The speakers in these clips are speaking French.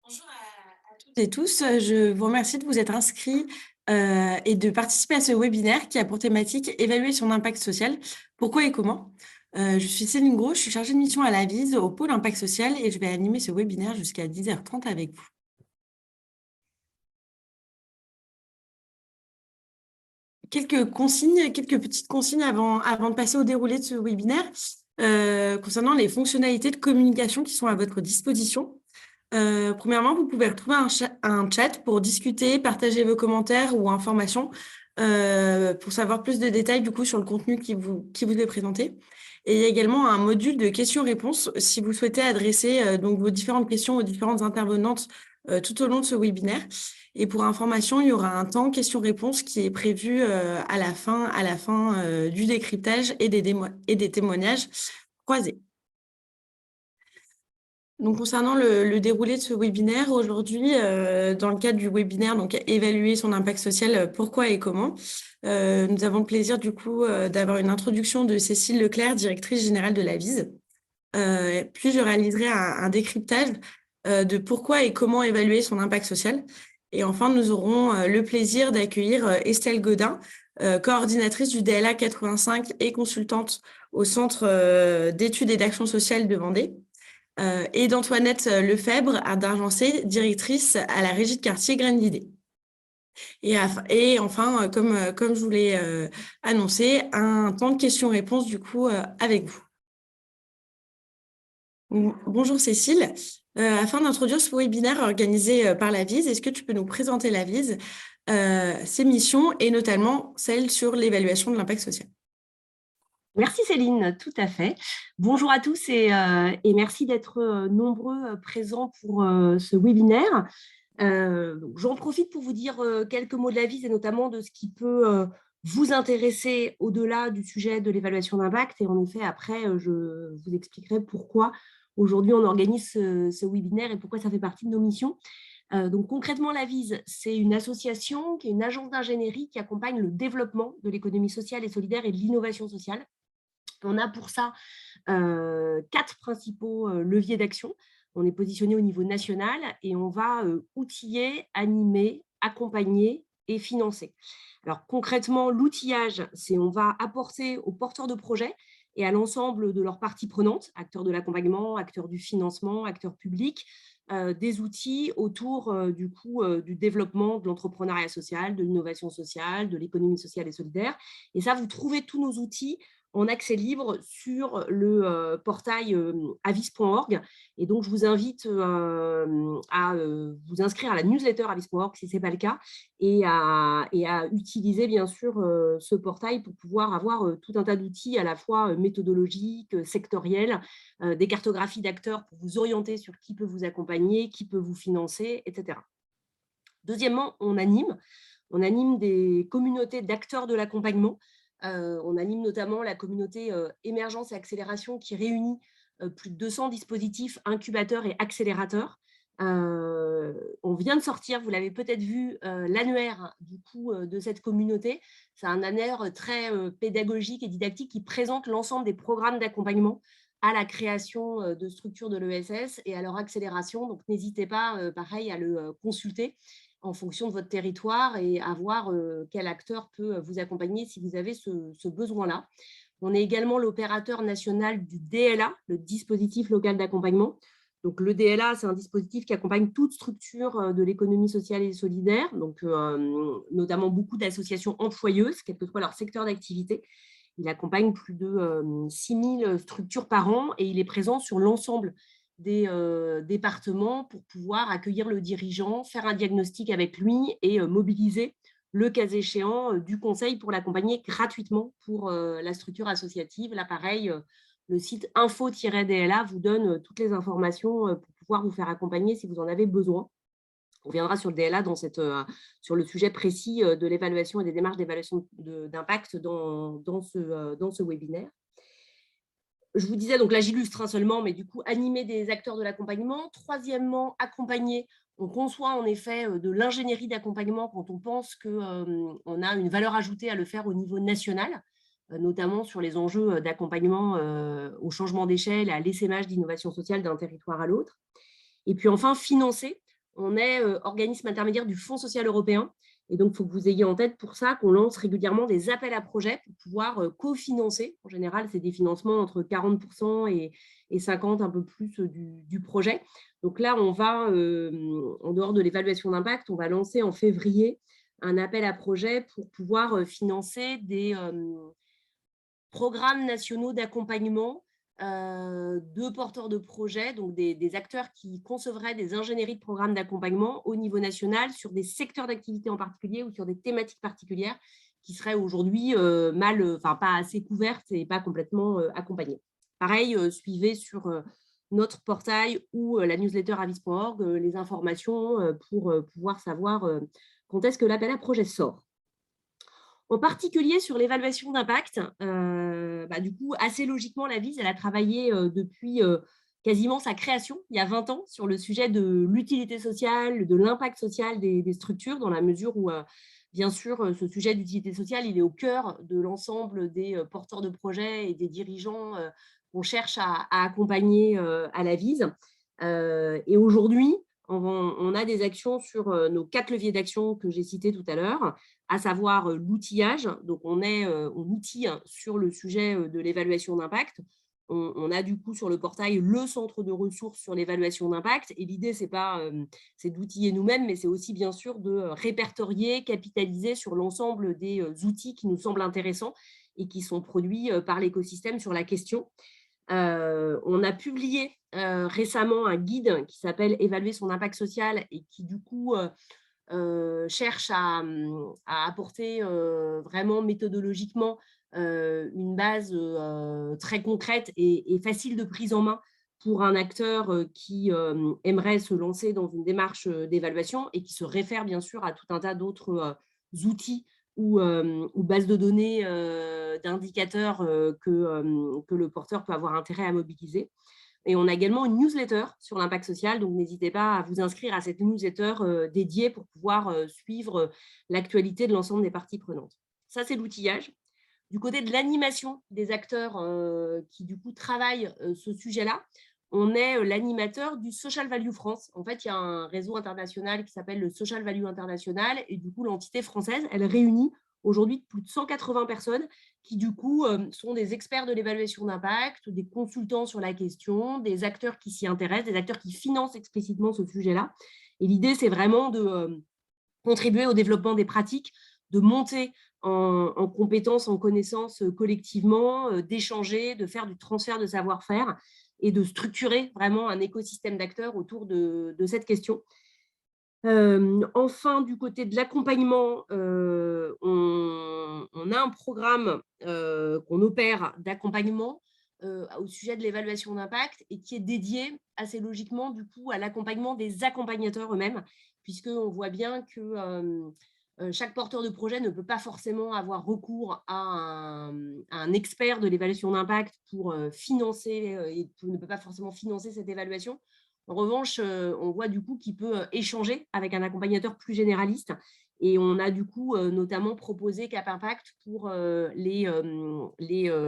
Bonjour à toutes et tous. Je vous remercie de vous être inscrits et de participer à ce webinaire qui a pour thématique évaluer son impact social, pourquoi et comment. Je suis Céline Gros, je suis chargée de mission à l'AVIS au pôle impact social et je vais animer ce webinaire jusqu'à 10h30 avec vous. Quelques consignes, quelques petites consignes avant de passer au déroulé de ce webinaire concernant les fonctionnalités de communication qui sont à votre disposition. Premièrement, vous pouvez retrouver un chat pour discuter, partager vos commentaires ou informations pour savoir plus de détails du coup sur le contenu qui vous est présenté. Et il y a également un module de questions-réponses si vous souhaitez adresser donc vos différentes questions aux différentes intervenantes tout au long de ce webinaire. Et pour information, il y aura un temps questions-réponses qui est prévu à la fin du décryptage et des témoignages croisés. Donc, concernant le déroulé de ce webinaire, aujourd'hui, dans le cadre du webinaire, donc évaluer son impact social, pourquoi et comment, nous avons le plaisir du coup d'avoir une introduction de Cécile Leclerc, directrice générale de l'AVIS. Puis je réaliserai un décryptage de pourquoi et comment évaluer son impact social. Et enfin, nous aurons le plaisir d'accueillir Estelle Godin, coordinatrice du DLA 85 et consultante au Centre d'études et d'action sociale de Vendée, et d'Antoinette Lefebvre à d'Argencé, directrice à la Régie de quartier Graines d'Idées. Et enfin, comme je vous l'ai annoncé, un temps de questions-réponses du coup avec vous. Bonjour Cécile. Afin d'introduire ce webinaire organisé par l'AVIS, est-ce que tu peux nous présenter l'AVIS, ses missions et notamment celle sur l'évaluation de l'impact social? Merci Céline, tout à fait. Bonjour à tous et merci d'être nombreux présents pour ce webinaire. J'en profite pour vous dire quelques mots de l'AVIS et notamment de ce qui peut vous intéresser au-delà du sujet de l'évaluation d'impact. Et en effet, après, je vous expliquerai pourquoi aujourd'hui on organise ce webinaire et pourquoi ça fait partie de nos missions. Donc concrètement, l'AVIS, c'est une association qui est une agence d'ingénierie qui accompagne le développement de l'économie sociale et solidaire et de l'innovation sociale. On a pour ça 4 principaux leviers d'action. On est positionné au niveau national et on va outiller, animer, accompagner et financer. Alors concrètement, l'outillage, c'est on va apporter aux porteurs de projets et à l'ensemble de leurs parties prenantes, acteurs de l'accompagnement, acteurs du financement, acteurs publics, des outils autour du développement de l'entrepreneuriat social, de l'innovation sociale, de l'économie sociale et solidaire. Et ça, vous trouvez tous nos outils en accès libre sur le portail avis.org. Et donc, je vous invite à vous inscrire à la newsletter avis.org si ce n'est pas le cas et à utiliser bien sûr ce portail pour pouvoir avoir tout un tas d'outils à la fois méthodologiques, sectoriels, des cartographies d'acteurs pour vous orienter sur qui peut vous accompagner, qui peut vous financer, etc. Deuxièmement, on anime des communautés d'acteurs de l'accompagnement. On anime notamment la communauté émergence et accélération qui réunit plus de 200 dispositifs incubateurs et accélérateurs. On vient de sortir, vous l'avez peut-être vu, l'annuaire du coup de cette communauté. C'est un annuaire très pédagogique et didactique qui présente l'ensemble des programmes d'accompagnement à la création de structures de l'ESS et à leur accélération. Donc, n'hésitez pas, pareil, à le consulter en fonction de votre territoire et à voir quel acteur peut vous accompagner si vous avez ce besoin-là. On est également l'opérateur national du DLA, le dispositif local d'accompagnement. Donc, le DLA, c'est un dispositif qui accompagne toute structure de l'économie sociale et solidaire, donc notamment beaucoup d'associations employeuses, quel que soit leur secteur d'activité. Il accompagne plus de 6000 structures par an et il est présent sur l'ensemble des départements pour pouvoir accueillir le dirigeant, faire un diagnostic avec lui et mobiliser le cas échéant du conseil pour l'accompagner gratuitement pour la structure associative. Là, pareil, le site info-DLA vous donne toutes les informations pour pouvoir vous faire accompagner si vous en avez besoin. On reviendra sur le DLA sur le sujet précis de l'évaluation et des démarches d'évaluation d'impact dans ce webinaire. Je vous disais, donc là j'illustre seulement, mais du coup animer des acteurs de l'accompagnement. Troisièmement, accompagner. On conçoit en effet de l'ingénierie d'accompagnement quand on pense qu'on a une valeur ajoutée à le faire au niveau national, notamment sur les enjeux d'accompagnement au changement d'échelle et à l'essaimage d'innovation sociale d'un territoire à l'autre. Et puis enfin, financer. on est organisme intermédiaire du Fonds social européen. Et donc, il faut que vous ayez en tête pour ça qu'on lance régulièrement des appels à projets pour pouvoir cofinancer. En général, c'est des financements entre 40% et 50% un peu plus du projet. Donc là, on va, en dehors de l'évaluation d'impact, on va lancer en février un appel à projets pour pouvoir financer des programmes nationaux d'accompagnement de porteurs de projets, donc des acteurs qui concevraient des ingénieries de programmes d'accompagnement au niveau national sur des secteurs d'activité en particulier ou sur des thématiques particulières qui seraient aujourd'hui pas assez couvertes et pas complètement accompagnées. Pareil, suivez sur notre portail ou la newsletter avis.org les informations pour pouvoir savoir quand est-ce que l'appel à projet sort. En particulier sur l'évaluation d'impact, du coup, assez logiquement, la VIS, elle a travaillé depuis quasiment sa création, il y a 20 ans, sur le sujet de l'utilité sociale, de l'impact social des structures, dans la mesure où, bien sûr, ce sujet d'utilité sociale, il est au cœur de l'ensemble des porteurs de projets et des dirigeants qu'on cherche à accompagner à la VIS. Et aujourd'hui, on a des actions sur nos 4 leviers d'action que j'ai cités tout à l'heure, à savoir l'outillage. Donc, on outille sur le sujet de l'évaluation d'impact. On a du coup sur le portail le centre de ressources sur l'évaluation d'impact. Et l'idée, c'est d'outiller nous-mêmes, mais c'est aussi bien sûr de répertorier, capitaliser sur l'ensemble des outils qui nous semblent intéressants et qui sont produits par l'écosystème sur la question. On a publié récemment un guide qui s'appelle « Évaluer son impact social » et qui du coup cherche à apporter vraiment méthodologiquement une base très concrète et facile de prise en main pour un acteur qui aimerait se lancer dans une démarche d'évaluation et qui se réfère bien sûr à tout un tas d'autres outils ou bases de données d'indicateurs que le porteur peut avoir intérêt à mobiliser. Et on a également une newsletter sur l'impact social, donc n'hésitez pas à vous inscrire à cette newsletter dédiée pour pouvoir suivre l'actualité de l'ensemble des parties prenantes. Ça, c'est l'outillage. Du côté de l'animation des acteurs qui, du coup, travaillent ce sujet-là, on est l'animateur du Social Value France. En fait, il y a un réseau international qui s'appelle le Social Value International et du coup, l'entité française, elle réunit aujourd'hui plus de 180 personnes qui, du coup, sont des experts de l'évaluation d'impact, des consultants sur la question, des acteurs qui s'y intéressent, des acteurs qui financent explicitement ce sujet-là. Et l'idée, c'est vraiment de contribuer au développement des pratiques, de monter en compétences, en connaissances collectivement, d'échanger, de faire du transfert de savoir-faire et de structurer vraiment un écosystème d'acteurs autour de cette question. Enfin, du côté de l'accompagnement, on a un programme qu'on opère d'accompagnement au sujet de l'évaluation d'impact et qui est dédié assez logiquement du coup à l'accompagnement des accompagnateurs eux-mêmes, puisqu'on voit bien que chaque porteur de projet ne peut pas forcément avoir recours à un expert de l'évaluation d'impact pour financer et ne peut pas forcément financer cette évaluation. En revanche, on voit du coup qu'il peut échanger avec un accompagnateur plus généraliste. Et on a du coup notamment proposé Cap Impact pour les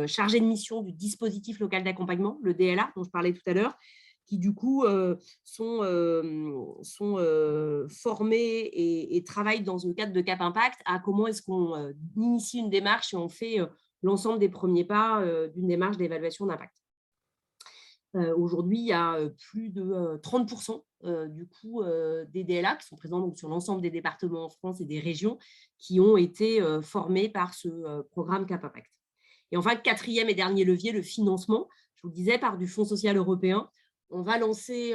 chargés de mission du dispositif local d'accompagnement, le DLA, dont je parlais tout à l'heure, qui du coup sont formés et travaillent dans le cadre de Cap Impact à comment est-ce qu'on initie une démarche et on fait l'ensemble des premiers pas d'une démarche d'évaluation d'impact. Aujourd'hui, il y a plus de 30% du coup des DLA qui sont présents donc, sur l'ensemble des départements en France et des régions qui ont été formés par ce programme Cap Impact. Et enfin, quatrième et dernier levier, le financement. Je vous le disais, par du Fonds social européen, on va lancer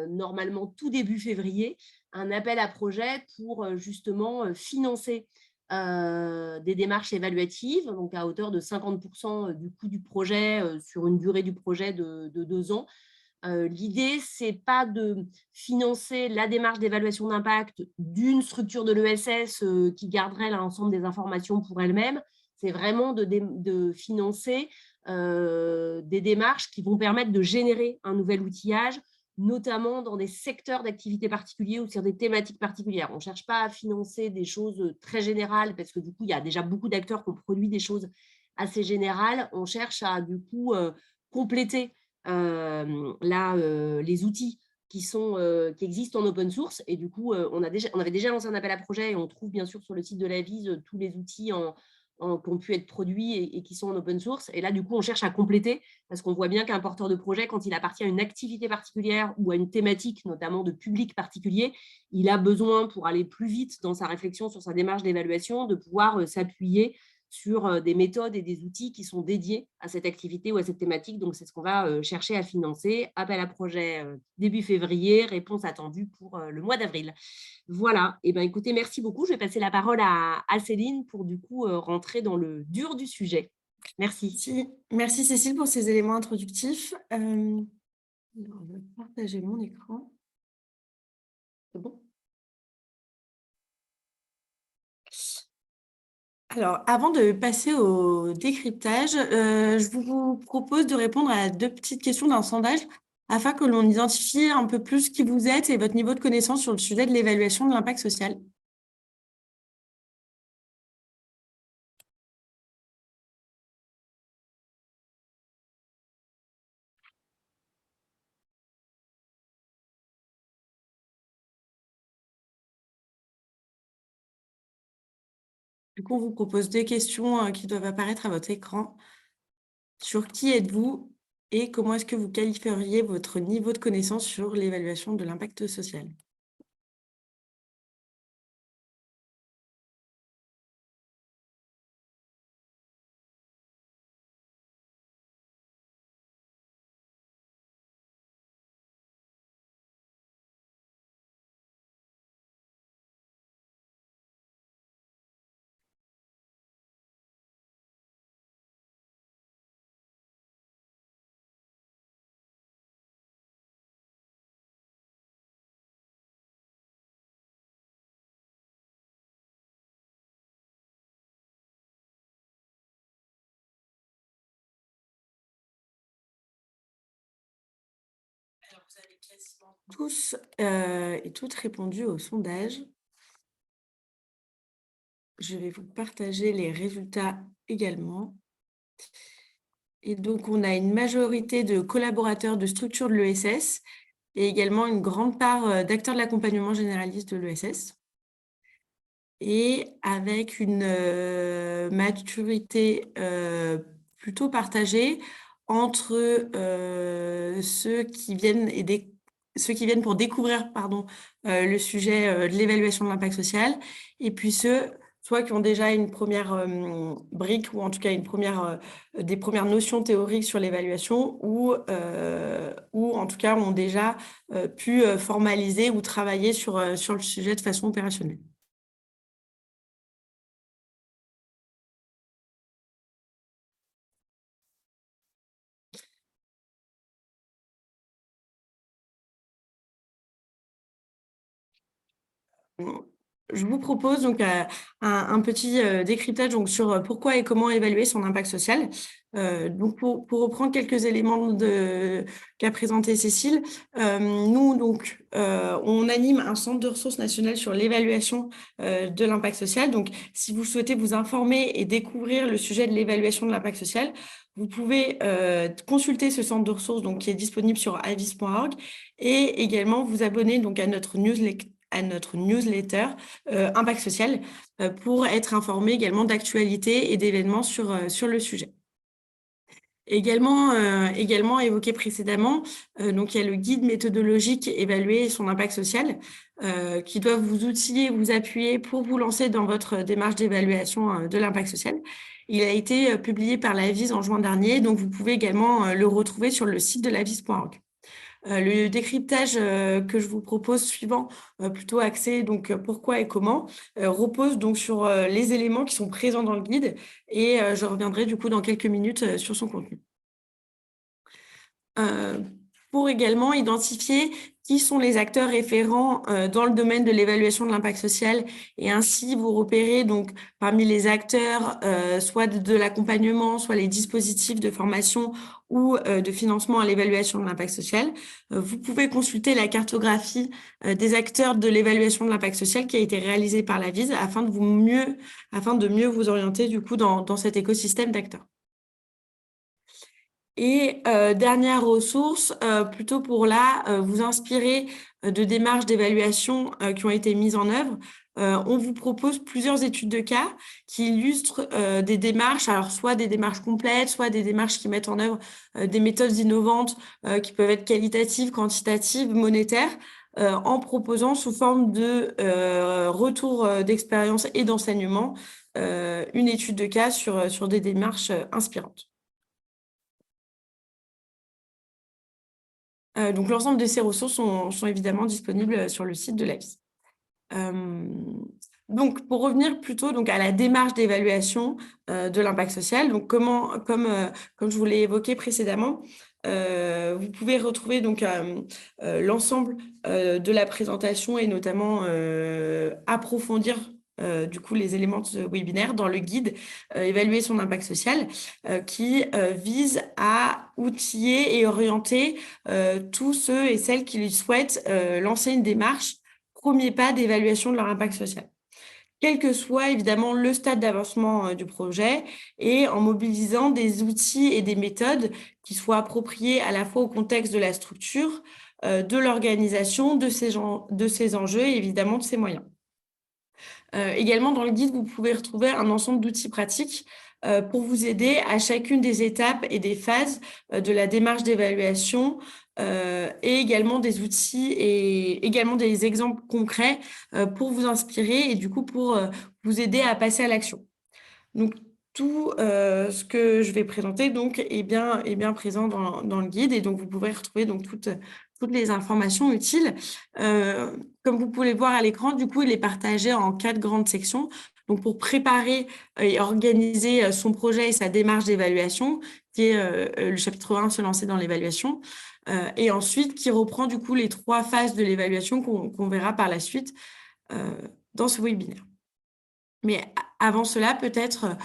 normalement tout début février un appel à projet pour justement financer des démarches évaluatives, donc à hauteur de 50% du coût du projet sur une durée du projet de 2 ans. L'idée, ce n'est pas de financer la démarche d'évaluation d'impact d'une structure de l'ESS qui garderait l'ensemble des informations pour elle-même, c'est vraiment de financer des démarches qui vont permettre de générer un nouvel outillage, notamment dans des secteurs d'activité particuliers ou sur des thématiques particulières. On ne cherche pas à financer des choses très générales parce que du coup, il y a déjà beaucoup d'acteurs qui ont produit des choses assez générales. On cherche à du coup compléter les outils qui existent en open source. Et du coup, on avait déjà lancé un appel à projet et on trouve bien sûr sur le site de l'AVIS tous les outils qui ont pu être produits et qui sont en open source. Et là, du coup, on cherche à compléter parce qu'on voit bien qu'un porteur de projet, quand il appartient à une activité particulière ou à une thématique, notamment de public particulier, il a besoin, pour aller plus vite dans sa réflexion sur sa démarche d'évaluation, de pouvoir s'appuyer sur des méthodes et des outils qui sont dédiés à cette activité ou à cette thématique. Donc, c'est ce qu'on va chercher à financer. Appel à projet début février, réponse attendue pour le mois d'avril. Voilà. Et ben, écoutez, merci beaucoup. Je vais passer la parole à Céline pour du coup rentrer dans le dur du sujet. Merci. Merci Cécile pour ces éléments introductifs. Alors, je vais partager mon écran. C'est bon? Alors, avant de passer au décryptage, je vous propose de répondre à 2 petites questions d'un sondage afin que l'on identifie un peu plus qui vous êtes et votre niveau de connaissance sur le sujet de l'évaluation de l'impact social. Du coup, on vous propose 2 questions qui doivent apparaître à votre écran. Sur qui êtes-vous et comment est-ce que vous qualifieriez votre niveau de connaissance sur l'évaluation de l'impact social? Alors, vous avez quasiment tous et toutes répondu au sondage. Je vais vous partager les résultats également. Et donc, on a une majorité de collaborateurs de structures de l'ESS et également une grande part d'acteurs de l'accompagnement généraliste de l'ESS. Et avec une maturité plutôt partagée entre ceux qui viennent pour découvrir le sujet de l'évaluation de l'impact social, et puis ceux soit qui ont déjà une première brique ou en tout cas des premières notions théoriques sur l'évaluation ou en tout cas ont déjà pu formaliser ou travailler sur le sujet de façon opérationnelle. Je vous propose donc un petit décryptage donc, sur pourquoi et comment évaluer son impact social. Donc pour reprendre quelques éléments qu'a présenté Cécile, nous donc on anime un centre de ressources nationales sur l'évaluation de l'impact social. Donc si vous souhaitez vous informer et découvrir le sujet de l'évaluation de l'impact social, vous pouvez consulter ce centre de ressources donc, qui est disponible sur avis.org et également vous abonner donc, à notre newsletter Impact Social pour être informé également d'actualités et d'événements sur le sujet. Également évoqué précédemment, donc il y a le guide méthodologique évaluer son impact social qui doit vous outiller, vous appuyer pour vous lancer dans votre démarche d'évaluation de l'impact social. Il a été publié par l'AVIS en juin dernier, donc vous pouvez également le retrouver sur le site de l'avis.org. Le décryptage que je vous propose suivant, plutôt axé donc pourquoi et comment, repose donc sur les éléments qui sont présents dans le guide et je reviendrai du coup dans quelques minutes sur son contenu. Pour également identifier qui sont les acteurs référents dans le domaine de l'évaluation de l'impact social et ainsi vous repérez donc parmi les acteurs soit de l'accompagnement, soit les dispositifs de formation ou de financement à l'évaluation de l'impact social. Vous pouvez consulter la cartographie des acteurs de l'évaluation de l'impact social qui a été réalisée par l'AVIS afin de mieux vous orienter du coup dans cet écosystème d'acteurs. Et dernière ressource, plutôt pour là, vous inspirer de démarches d'évaluation qui ont été mises en œuvre. On vous propose plusieurs études de cas qui illustrent des démarches, alors soit des démarches complètes, soit des démarches qui mettent en œuvre des méthodes innovantes qui peuvent être qualitatives, quantitatives, monétaires, en proposant sous forme de retour d'expérience et d'enseignement une étude de cas sur des démarches inspirantes. Donc, l'ensemble de ces ressources sont évidemment disponibles sur le site de l'AVIS. Donc, pour revenir plutôt donc, à la démarche d'évaluation de l'impact social, donc comme je vous l'ai évoqué précédemment, vous pouvez retrouver donc l'ensemble de la présentation et notamment approfondir du coup les éléments de ce webinaire dans le guide Évaluer son impact social qui vise à outiller et orienter tous ceux et celles qui souhaitent lancer une démarche premier pas d'évaluation de leur impact social, quel que soit évidemment le stade d'avancement du projet et en mobilisant des outils et des méthodes qui soient appropriés à la fois au contexte de la structure, de l'organisation, de ses enjeux et évidemment de ses moyens. Également, dans le guide, vous pouvez retrouver un ensemble d'outils pratiques pour vous aider à chacune des étapes et des phases de la démarche d'évaluation et également des outils et également des exemples concrets pour vous inspirer et du coup pour vous aider à passer à l'action. Donc, tout ce que je vais présenter donc, est bien présent dans le guide et donc vous pouvez retrouver donc, toutes les informations utiles. Comme vous pouvez le voir à l'écran, du coup, il est partagé en 4 grandes sections. Donc, pour préparer et organiser son projet et sa démarche d'évaluation, qui est le chapitre 1, se lancer dans l'évaluation, et ensuite qui reprend du coup les 3 phases de l'évaluation qu'on verra par la suite dans ce webinaire. Mais avant cela, peut-être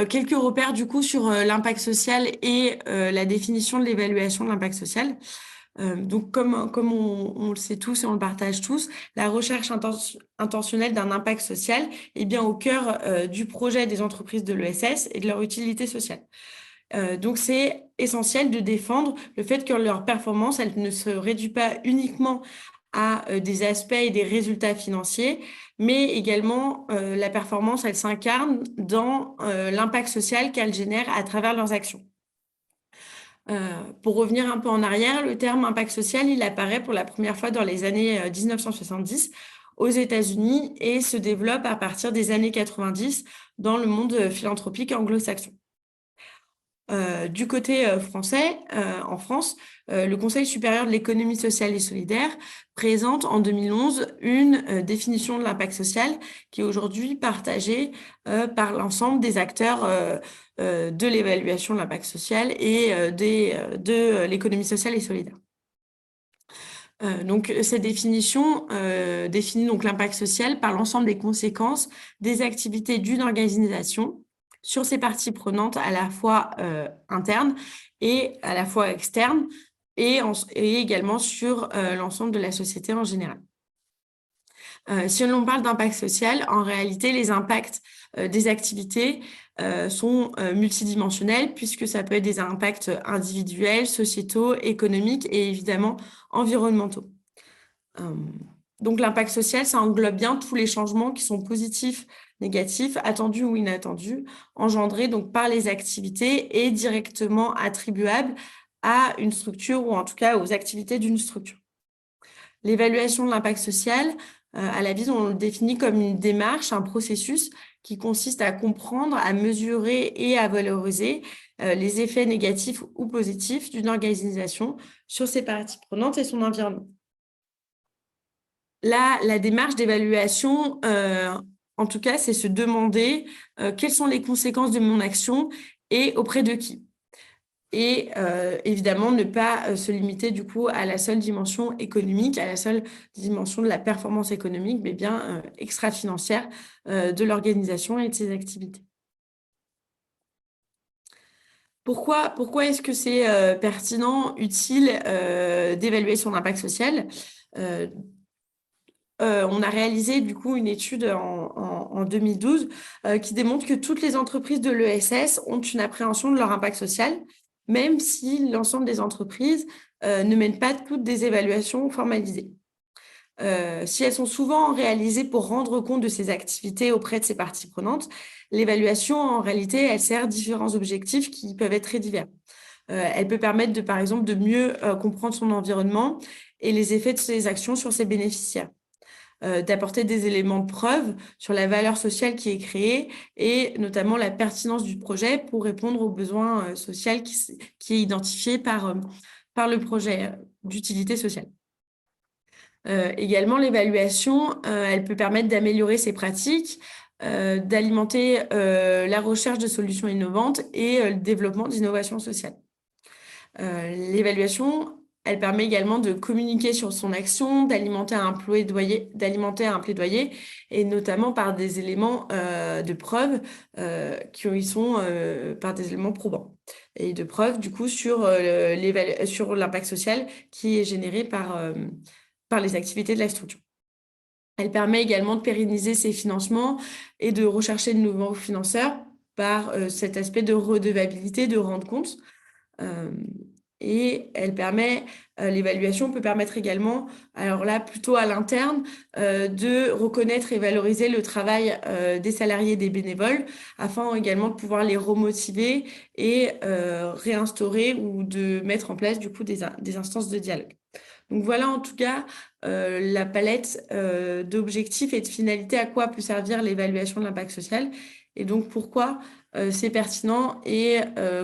quelques repères du coup sur l'impact social et la définition de l'évaluation de l'impact social. Donc, comme on le sait tous et on le partage tous, la recherche intentionnelle d'un impact social est bien au cœur du projet des entreprises de l'ESS et de leur utilité sociale. Donc, c'est essentiel de défendre le fait que leur performance, elle ne se réduit pas uniquement à des aspects et des résultats financiers, mais également la performance, elle s'incarne dans l'impact social qu'elle génère à travers leurs actions. Pour revenir un peu en arrière, le terme impact social, il apparaît pour la première fois dans les années 1970 aux États-Unis et se développe à partir des années 90 dans le monde philanthropique anglo-saxon. Du côté français, en France, le Conseil supérieur de l'économie sociale et solidaire présente en 2011 une définition de l'impact social qui est aujourd'hui partagée par l'ensemble des acteurs de l'évaluation de l'impact social et de l'économie sociale et solidaire. Donc, cette définition définit donc l'impact social par l'ensemble des conséquences des activités d'une organisation sur ses parties prenantes à la fois internes et à la fois externes et également sur l'ensemble de la société en général. Si l'on parle d'impact social, en réalité, les impacts des activités sont multidimensionnels puisque ça peut être des impacts individuels, sociétaux, économiques et évidemment environnementaux. Donc, l'impact social, ça englobe bien tous les changements qui sont positifs, négatifs, attendus ou inattendus, engendrés donc par les activités et directement attribuables à une structure ou en tout cas aux activités d'une structure. L'évaluation de l'impact social, à l'AVIS, on le définit comme une démarche, un processus qui consiste à comprendre, à mesurer et à valoriser les effets négatifs ou positifs d'une organisation sur ses parties prenantes et son environnement. Là, la démarche d'évaluation, en tout cas, c'est se demander quelles sont les conséquences de mon action et auprès de qui. Et évidemment, ne pas se limiter du coup à la seule dimension économique, à la seule dimension de la performance économique, mais bien extra-financière de l'organisation et de ses activités. Pourquoi est-ce que c'est pertinent, utile d'évaluer son impact social ? On a réalisé du coup une étude en 2012 qui démontre que toutes les entreprises de l'ESS ont une appréhension de leur impact social même si l'ensemble des entreprises ne mènent pas toutes des évaluations formalisées. Si elles sont souvent réalisées pour rendre compte de ces activités auprès de ces parties prenantes, l'évaluation, en réalité, elle sert différents objectifs qui peuvent être très divers. Elle peut permettre, par exemple, de mieux comprendre son environnement et les effets de ses actions sur ses bénéficiaires. D'apporter des éléments de preuve sur la valeur sociale qui est créée et notamment la pertinence du projet pour répondre aux besoins sociaux qui est identifié par le projet d'utilité sociale. Également, l'évaluation, elle peut permettre d'améliorer ses pratiques, d'alimenter la recherche de solutions innovantes et le développement d'innovations sociales. L'évaluation, elle permet également de communiquer sur son action, d'alimenter un plaidoyer, et notamment par des éléments de preuve qui sont par des éléments probants et de preuve du coup sur l'impact social qui est généré par les activités de la structure. Elle permet également de pérenniser ses financements et de rechercher de nouveaux financeurs par cet aspect de redevabilité, de rendre compte. Et l'évaluation peut permettre également, alors là plutôt à l'interne, de reconnaître et valoriser le travail des salariés et des bénévoles afin également de pouvoir les remotiver et réinstaurer ou de mettre en place du coup des instances de dialogue. Donc voilà en tout cas la palette d'objectifs et de finalités à quoi peut servir l'évaluation de l'impact social et donc pourquoi c'est pertinent et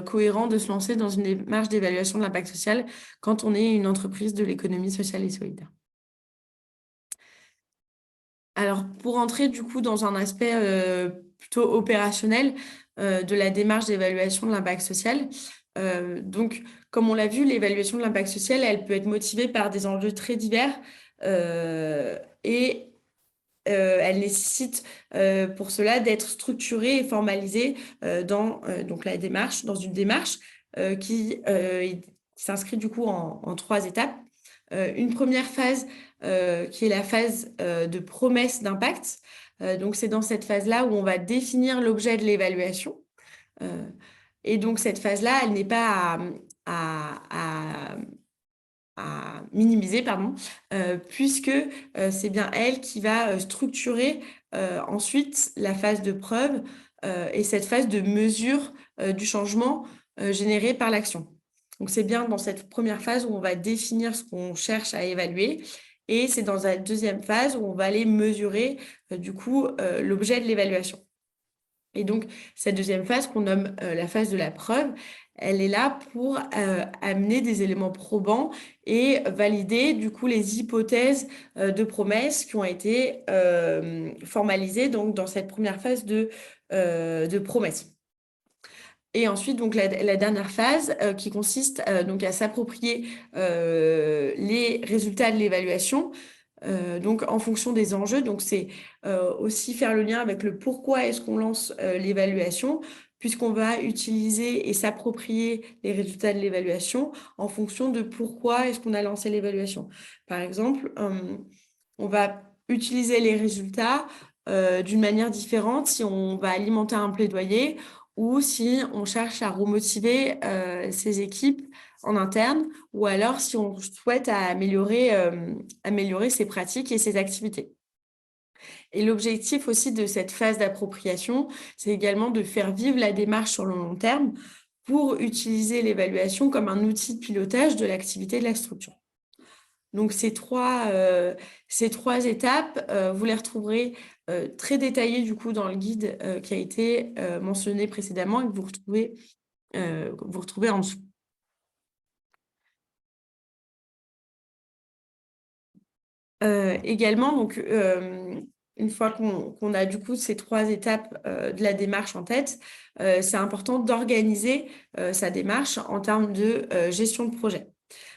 cohérent de se lancer dans une démarche d'évaluation de l'impact social quand on est une entreprise de l'économie sociale et solidaire. Alors, pour entrer du coup dans un aspect plutôt opérationnel de la démarche d'évaluation de l'impact social, donc comme on l'a vu, l'évaluation de l'impact social, elle peut être motivée par des enjeux très divers et elle nécessite pour cela d'être structurée et formalisée dans une démarche qui s'inscrit du coup en 3 étapes. Une première phase qui est la phase de promesse d'impact. Donc, c'est dans cette phase-là où on va définir l'objet de l'évaluation. Et donc, cette phase-là, elle n'est pas à minimiser, pardon, puisque c'est bien elle qui va structurer ensuite la phase de preuve et cette phase de mesure du changement généré par l'action. Donc, c'est bien dans cette première phase où on va définir ce qu'on cherche à évaluer et c'est dans la deuxième phase où on va aller mesurer du coup l'objet de l'évaluation. Et donc, cette deuxième phase qu'on nomme la phase de la preuve, elle est là pour amener des éléments probants et valider du coup les hypothèses de promesses qui ont été formalisées donc, dans cette première phase de promesse. Et ensuite, donc, la dernière phase qui consiste donc à s'approprier les résultats de l'évaluation donc en fonction des enjeux. Donc, c'est aussi faire le lien avec le pourquoi est-ce qu'on lance l'évaluation, puisqu'on va utiliser et s'approprier les résultats de l'évaluation en fonction de pourquoi est-ce qu'on a lancé l'évaluation. Par exemple, on va utiliser les résultats d'une manière différente si on va alimenter un plaidoyer ou si on cherche à remotiver ses équipes en interne, ou alors si on souhaite améliorer ses pratiques et ses activités. Et l'objectif aussi de cette phase d'appropriation, c'est également de faire vivre la démarche sur le long terme pour utiliser l'évaluation comme un outil de pilotage de l'activité de la structure. Donc, ces trois étapes, vous les retrouverez très détaillées du coup dans le guide qui a été mentionné précédemment et que vous retrouvez en dessous. Également, donc, une fois qu'on a du coup ces 3 étapes de la démarche en tête, c'est important d'organiser sa démarche en termes de gestion de projet.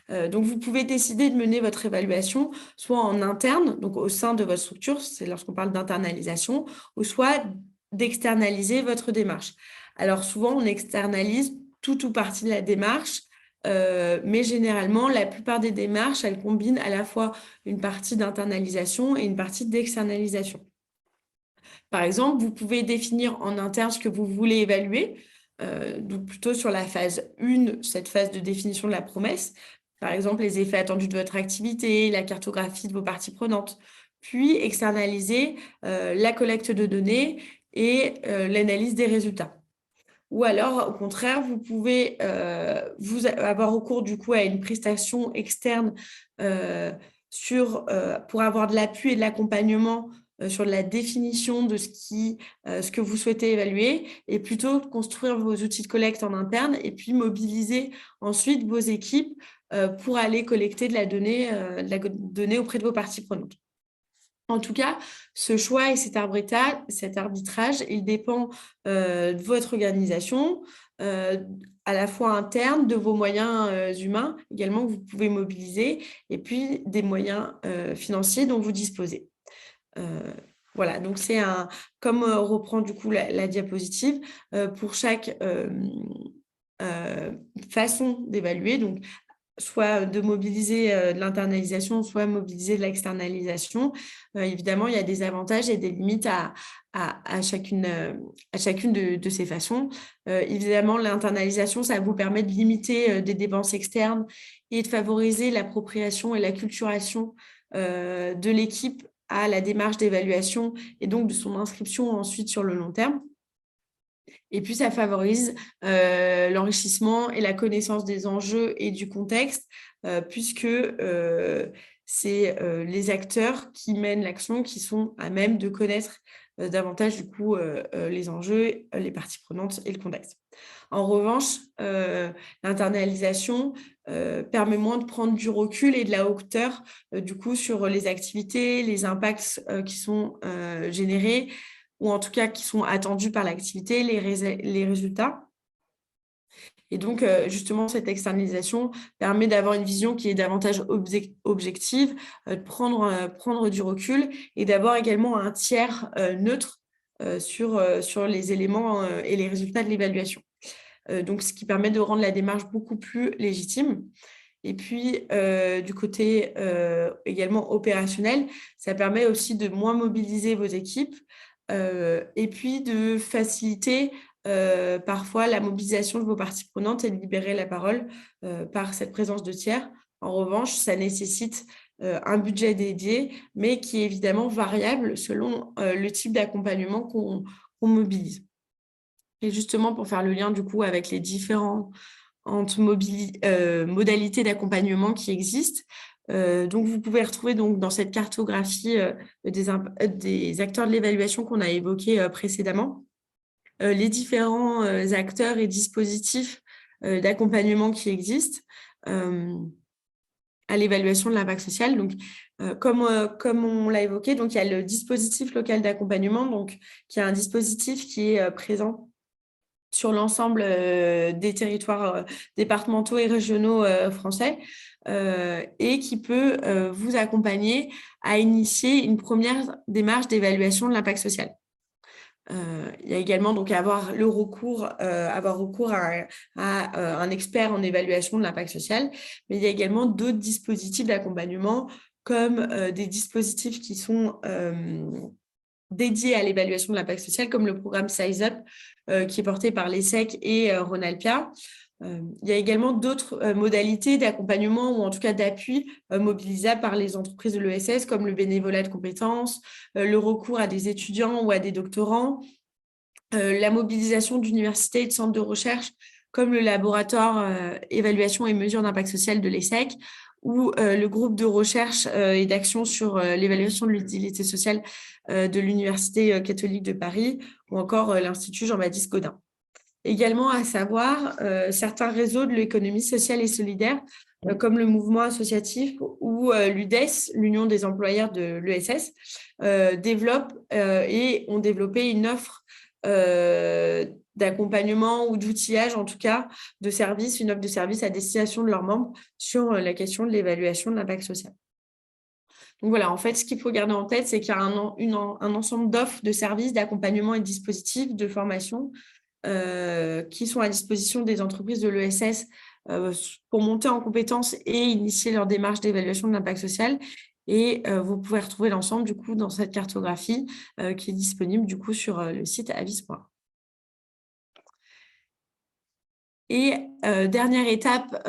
Donc, vous pouvez décider de mener votre évaluation soit en interne, donc au sein de votre structure, c'est lorsqu'on parle d'internalisation, ou soit d'externaliser votre démarche. Alors, souvent, on externalise tout ou partie de la démarche, mais généralement, la plupart des démarches, elles combinent à la fois une partie d'internalisation et une partie d'externalisation. Par exemple, vous pouvez définir en interne ce que vous voulez évaluer. donc plutôt sur la phase 1, cette phase de définition de la promesse, par exemple les effets attendus de votre activité, la cartographie de vos parties prenantes, puis externaliser la collecte de données et l'analyse des résultats. Ou alors, au contraire, vous pouvez avoir recours du coup à une prestation externe pour avoir de l'appui et de l'accompagnement sur la définition de ce que vous souhaitez évaluer, et plutôt construire vos outils de collecte en interne et puis mobiliser ensuite vos équipes pour aller collecter de la donnée auprès de vos parties prenantes. En tout cas, ce choix et cet arbitrage, il dépend de votre organisation, à la fois interne, de vos moyens humains également que vous pouvez mobiliser, et puis des moyens financiers dont vous disposez. Voilà, donc comme reprend du coup la diapositive, pour chaque façon d'évaluer, donc soit de mobiliser de l'internalisation, soit mobiliser de l'externalisation. Évidemment, il y a des avantages et des limites à chacune de ces façons. Évidemment, l'internalisation, ça vous permet de limiter des dépenses externes et de favoriser l'appropriation et l'acculturation de l'équipe à la démarche d'évaluation et donc de son inscription ensuite sur le long terme. Et puis, ça favorise l'enrichissement et la connaissance des enjeux et du contexte, puisque c'est les acteurs qui mènent l'action qui sont à même de connaître davantage du coup les enjeux, les parties prenantes et le contexte. En revanche, l'internalisation permet moins de prendre du recul et de la hauteur du coup sur les activités, les impacts qui sont générés, ou en tout cas qui sont attendus par l'activité, les résultats. Et donc, justement, cette externalisation permet d'avoir une vision qui est davantage objective, de prendre du recul et d'avoir également un tiers neutre sur les éléments et les résultats de l'évaluation. Donc, ce qui permet de rendre la démarche beaucoup plus légitime. Et puis, du côté également opérationnel, ça permet aussi de moins mobiliser vos équipes et puis de faciliter parfois la mobilisation de vos parties prenantes et de libérer la parole par cette présence de tiers. En revanche, ça nécessite un budget dédié, mais qui est évidemment variable selon le type d'accompagnement qu'on mobilise. Et justement, pour faire le lien du coup avec les différentes modalités d'accompagnement qui existent, donc vous pouvez retrouver donc dans cette cartographie des acteurs de l'évaluation qu'on a évoqué précédemment, les différents acteurs et dispositifs d'accompagnement qui existent à l'évaluation de l'impact social. Donc, comme on l'a évoqué, donc il y a le dispositif local d'accompagnement, donc qui est un dispositif qui est présent sur l'ensemble des territoires départementaux et régionaux français et qui peut vous accompagner à initier une première démarche d'évaluation de l'impact social. Il y a également donc avoir recours à un expert en évaluation de l'impact social, mais il y a également d'autres dispositifs d'accompagnement comme des dispositifs qui sont dédiés à l'évaluation de l'impact social, comme le programme Size Up, qui est porté par l'ESSEC et Ronalpia. Il y a également d'autres modalités d'accompagnement ou en tout cas d'appui mobilisables par les entreprises de l'ESS, comme le bénévolat de compétences, le recours à des étudiants ou à des doctorants, la mobilisation d'universités et de centres de recherche, comme le laboratoire évaluation et mesure d'impact social de l'ESSEC, ou le groupe de recherche et d'action sur l'évaluation de l'utilité sociale de l'Université catholique de Paris, ou encore l'Institut Jean-Baptiste Gaudin. Également à savoir certains réseaux de l'économie sociale et solidaire, comme le mouvement associatif ou l'UDES, l'Union des employeurs de l'ESS, développent et ont développé une offre d'accompagnement ou d'outillage, en tout cas, de services, une offre de services à destination de leurs membres sur la question de l'évaluation de l'impact social. Donc voilà, en fait, ce qu'il faut garder en tête, c'est qu'il y a un ensemble d'offres de services, d'accompagnement et de dispositifs de formation qui sont à disposition des entreprises de l'ESS pour monter en compétences et initier leur démarche d'évaluation de l'impact social. Et vous pouvez retrouver l'ensemble du coup dans cette cartographie qui est disponible du coup sur le site avis.org. Et dernière étape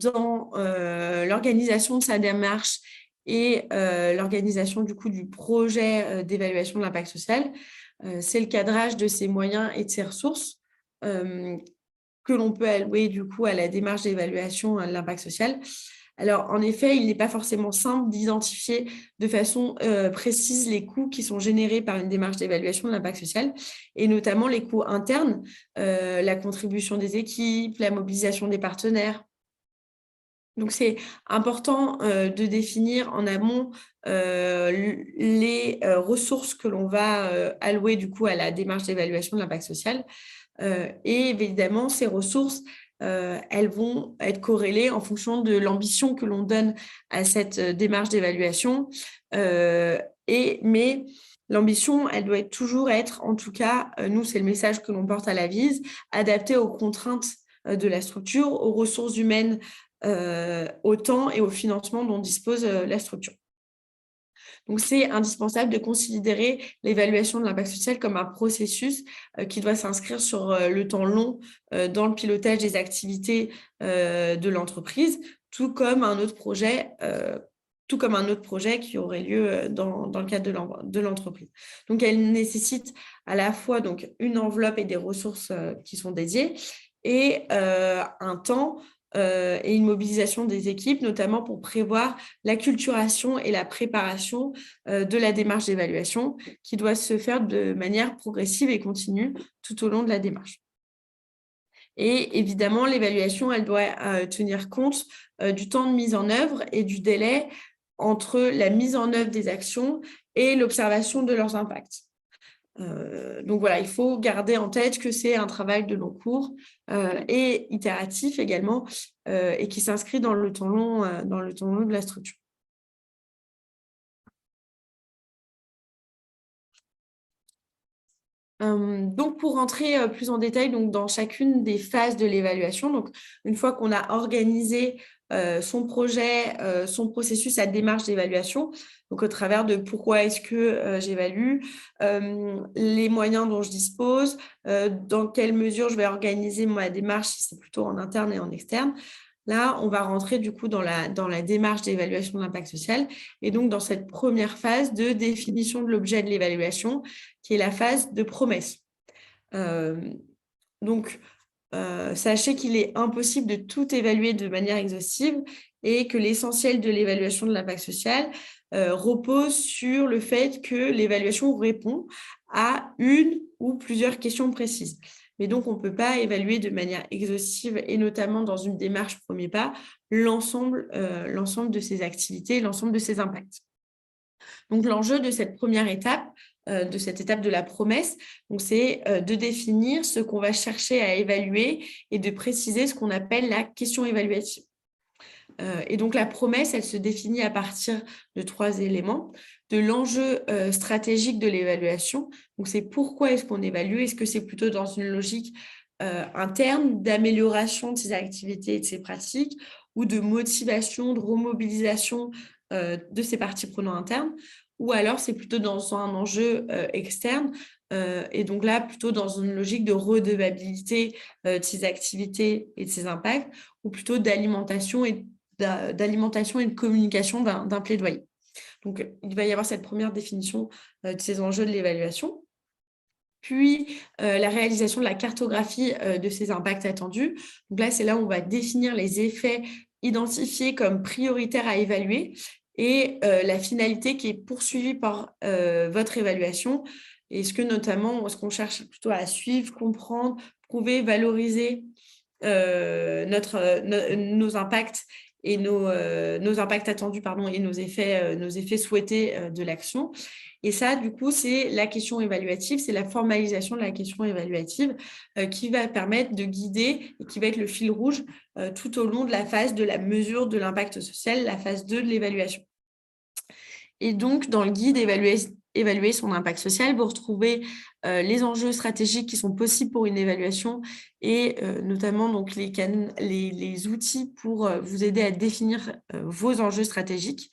dans l'organisation de sa démarche et l'organisation du coup du projet d'évaluation de l'impact social, c'est le cadrage de ses moyens et de ses ressources que l'on peut allouer du coup à la démarche d'évaluation de l'impact social. Alors, en effet, il n'est pas forcément simple d'identifier de façon précise les coûts qui sont générés par une démarche d'évaluation de l'impact social, et notamment les coûts internes, la contribution des équipes, la mobilisation des partenaires. Donc, c'est important de définir en amont les ressources que l'on va allouer du coup à la démarche d'évaluation de l'impact social. Et évidemment, ces ressources, elles vont être corrélées en fonction de l'ambition que l'on donne à cette démarche d'évaluation. Mais l'ambition, elle doit toujours être, en tout cas, nous, c'est le message que l'on porte à la VISE, adaptée aux contraintes de la structure, aux ressources humaines, au temps et au financement dont dispose la structure. Donc, c'est indispensable de considérer l'évaluation de l'impact social comme un processus qui doit s'inscrire sur le temps long dans le pilotage des activités de l'entreprise, tout comme un autre projet qui aurait lieu dans le cadre de l'entreprise. Donc, elle nécessite à la fois donc, une enveloppe et des ressources qui sont dédiées et un temps et une mobilisation des équipes, notamment pour prévoir l'acculturation et la préparation de la démarche d'évaluation qui doit se faire de manière progressive et continue tout au long de la démarche. Et évidemment, l'évaluation, elle doit tenir compte du temps de mise en œuvre et du délai entre la mise en œuvre des actions et l'observation de leurs impacts. Donc voilà, il faut garder en tête que c'est un travail de long cours et itératif également et qui s'inscrit dans le temps long de la structure. Donc, pour rentrer plus en détail donc, dans chacune des phases de l'évaluation, donc une fois qu'on a organisé son projet, son processus, sa démarche d'évaluation, donc au travers de pourquoi est-ce que j'évalue, les moyens dont je dispose, dans quelle mesure je vais organiser ma démarche, si c'est plutôt en interne et en externe. Là, on va rentrer du coup dans la démarche d'évaluation de l'impact social et donc dans cette première phase de définition de l'objet de l'évaluation, qui est la phase de promesse. Donc, sachez qu'il est impossible de tout évaluer de manière exhaustive et que l'essentiel de l'évaluation de l'impact social repose sur le fait que l'évaluation répond à une ou plusieurs questions précises. Mais donc, on ne peut pas évaluer de manière exhaustive et notamment dans une démarche premier pas l'ensemble de ces activités, l'ensemble de ces impacts. Donc, l'enjeu de cette première étape, de cette étape de la promesse, c'est de définir ce qu'on va chercher à évaluer et de préciser ce qu'on appelle la question évaluative. Et donc, la promesse, elle se définit à partir de 3 éléments. De l'enjeu stratégique de l'évaluation. Donc, c'est pourquoi est-ce qu'on évalue? Est-ce que c'est plutôt dans une logique interne d'amélioration de ses activités et de ses pratiques ou de motivation, de remobilisation de ses parties prenantes internes? Ou alors, c'est plutôt dans un enjeu externe et donc là, plutôt dans une logique de redevabilité de ses activités et de ses impacts ou plutôt d'alimentation et de communication d'un plaidoyer. Donc, il va y avoir cette première définition de ces enjeux de l'évaluation. Puis, la réalisation de la cartographie de ces impacts attendus. Donc là, c'est là où on va définir les effets identifiés comme prioritaires à évaluer et la finalité qui est poursuivie par votre évaluation. Est-ce que notamment, est-ce qu'on cherche plutôt à suivre, comprendre, prouver, valoriser nos impacts et nos impacts attendus et nos effets souhaités de l'action. Et ça, du coup, c'est la question évaluative, c'est la formalisation de la question évaluative qui va permettre de guider et qui va être le fil rouge tout au long de la phase de la mesure de l'impact social, la phase 2 de l'évaluation. Et donc, dans le guide évaluer son impact social, vous retrouvez les enjeux stratégiques qui sont possibles pour une évaluation et notamment donc, les outils pour vous aider à définir vos enjeux stratégiques.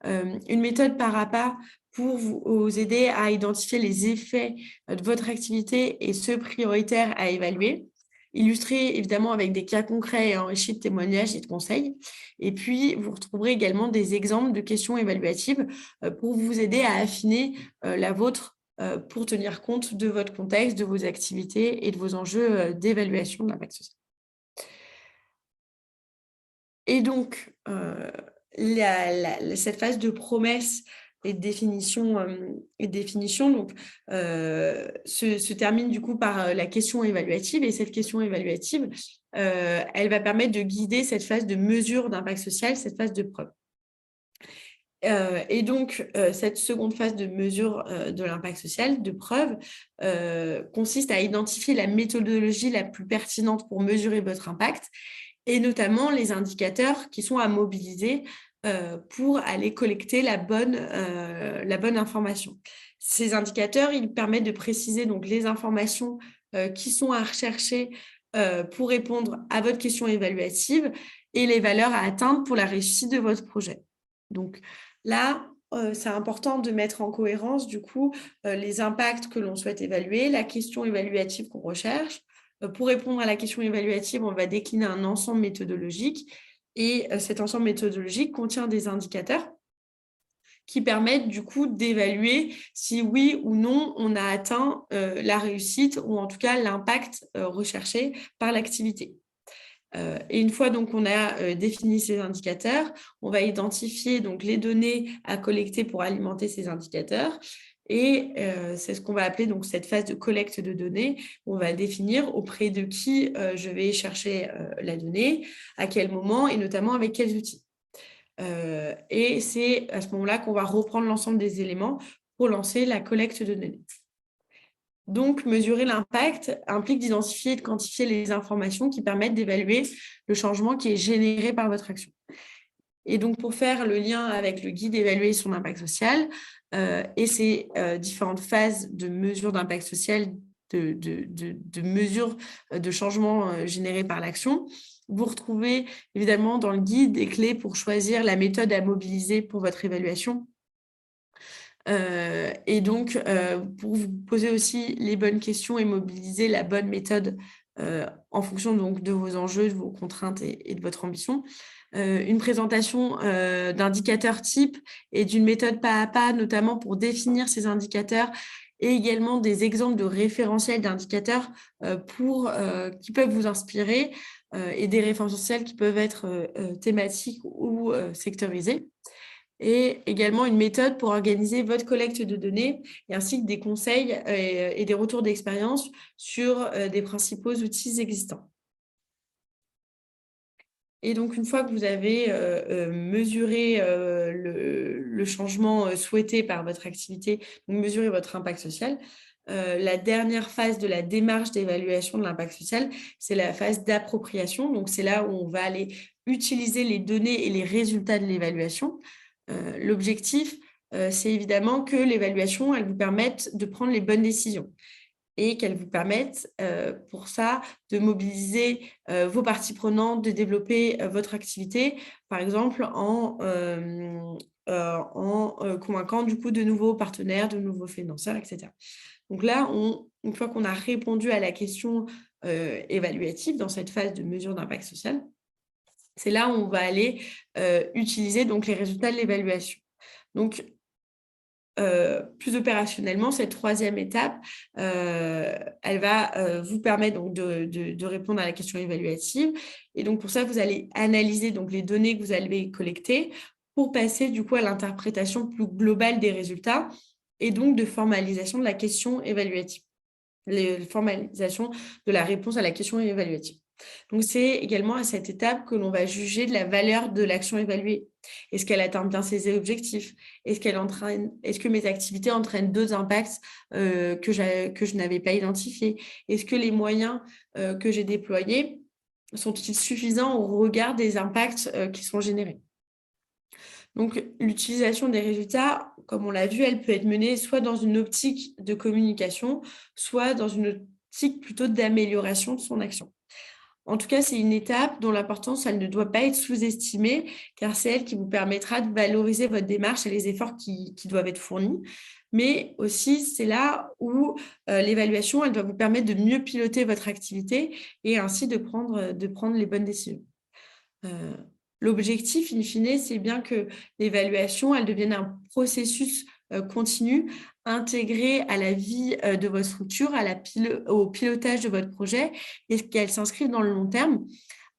Une méthode pas à pas pour vous aider à identifier les effets de votre activité et ceux prioritaires à évaluer. illustré évidemment avec des cas concrets et enrichis de témoignages et de conseils. Et puis, vous retrouverez également des exemples de questions évaluatives pour vous aider à affiner la vôtre pour tenir compte de votre contexte, de vos activités et de vos enjeux d'évaluation de l'impact social. Et donc, cette phase de promesse et de définition donc, se termine du coup par la question évaluative. Et cette question évaluative, elle va permettre de guider cette phase de mesure d'impact social, cette phase de preuve. Et donc, cette seconde phase de mesure de l'impact social, de preuve, consiste à identifier la méthodologie la plus pertinente pour mesurer votre impact et notamment les indicateurs qui sont à mobiliser pour aller collecter la bonne information. Ces indicateurs, ils permettent de préciser donc, les informations qui sont à rechercher pour répondre à votre question évaluative et les valeurs à atteindre pour la réussite de votre projet. Donc là, c'est important de mettre en cohérence du coup les impacts que l'on souhaite évaluer, la question évaluative qu'on recherche. Pour répondre à la question évaluative, on va décliner un ensemble méthodologique et cet ensemble méthodologique contient des indicateurs qui permettent du coup d'évaluer si oui ou non on a atteint la réussite ou en tout cas l'impact recherché par l'activité. Et une fois donc on a défini ces indicateurs, on va identifier donc les données à collecter pour alimenter ces indicateurs. Et c'est ce qu'on va appeler donc cette phase de collecte de données. On va définir auprès de qui je vais chercher la donnée, à quel moment et notamment avec quels outils. Et c'est à ce moment-là qu'on va reprendre l'ensemble des éléments pour lancer la collecte de données. Donc, mesurer l'impact implique d'identifier et de quantifier les informations qui permettent d'évaluer le changement qui est généré par votre action. Et donc, pour faire le lien avec le guide évaluer son impact social et ces différentes phases de mesure d'impact social, de mesure de changement généré par l'action, vous retrouvez évidemment dans le guide des clés pour choisir la méthode à mobiliser pour votre évaluation. Et donc, pour vous poser aussi les bonnes questions et mobiliser la bonne méthode en fonction donc, de vos enjeux, de vos contraintes et de votre ambition. Une présentation d'indicateurs types et d'une méthode pas à pas, notamment pour définir ces indicateurs et également des exemples de référentiels d'indicateurs qui peuvent vous inspirer et des référentiels qui peuvent être thématiques ou sectorisés. Et également une méthode pour organiser votre collecte de données et ainsi que des conseils et des retours d'expérience sur des principaux outils existants. Et donc, une fois que vous avez mesuré le changement souhaité par votre activité, donc mesuré votre impact social, la dernière phase de la démarche d'évaluation de l'impact social, c'est la phase d'appropriation. Donc, c'est là où on va aller utiliser les données et les résultats de l'évaluation. L'objectif, c'est évidemment que l'évaluation, elle vous permette de prendre les bonnes décisions et qu'elle vous permette pour ça de mobiliser vos parties prenantes, de développer votre activité, par exemple en convainquant du coup de nouveaux partenaires, de nouveaux financeurs, etc. Donc là, une fois qu'on a répondu à la question évaluative dans cette phase de mesure d'impact social, c'est là où on va aller utiliser donc, les résultats de l'évaluation. Donc, plus opérationnellement, cette troisième étape, elle va vous permettre donc, de répondre à la question évaluative. Et donc, pour ça, vous allez analyser donc, les données que vous allez collecter pour passer du coup à l'interprétation plus globale des résultats et donc de formalisation de la question évaluative, formalisation de la réponse à la question évaluative. Donc, c'est également à cette étape que l'on va juger de la valeur de l'action évaluée. Est-ce qu'elle atteint bien ses objectifs? Est-ce que mes activités entraînent d'autres impacts que je n'avais pas identifiés? Est-ce que les moyens que j'ai déployés sont-ils suffisants au regard des impacts qui sont générés? Donc, l'utilisation des résultats, comme on l'a vu, elle peut être menée soit dans une optique de communication, soit dans une optique plutôt d'amélioration de son action. En tout cas, c'est une étape dont l'importance, elle ne doit pas être sous-estimée, car c'est elle qui vous permettra de valoriser votre démarche et les efforts qui doivent être fournis. Mais aussi, c'est là où l'évaluation, elle doit vous permettre de mieux piloter votre activité et ainsi de prendre les bonnes décisions. Euh, L'objectif, in fine, c'est bien que l'évaluation, elle devienne un processus continu, intégré à la vie de votre structure, au pilotage de votre projet, et qu'elle s'inscrive dans le long terme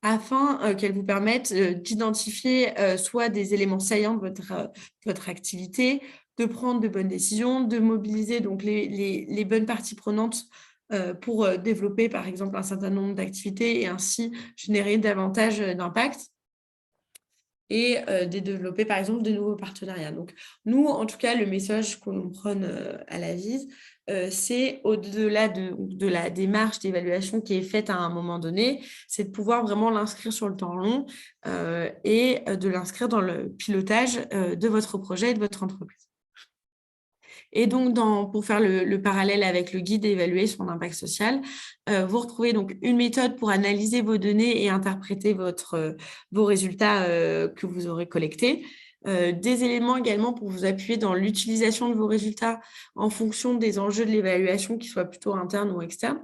afin qu'elle vous permette d'identifier soit des éléments saillants de votre activité, de prendre de bonnes décisions, de mobiliser donc les bonnes parties prenantes pour développer, par exemple, un certain nombre d'activités et ainsi générer davantage d'impact et de développer, par exemple, de nouveaux partenariats. Donc, nous, en tout cas, le message que l'on prône à la VISE, c'est au-delà de la démarche d'évaluation qui est faite à un moment donné, c'est de pouvoir vraiment l'inscrire sur le temps long et de l'inscrire dans le pilotage de votre projet et de votre entreprise. Et donc, pour faire le parallèle avec le guide d'évaluer son impact social, vous retrouvez donc une méthode pour analyser vos données et interpréter vos résultats que vous aurez collectés. Des éléments également pour vous appuyer dans l'utilisation de vos résultats en fonction des enjeux de l'évaluation, qu'ils soient plutôt internes ou externes,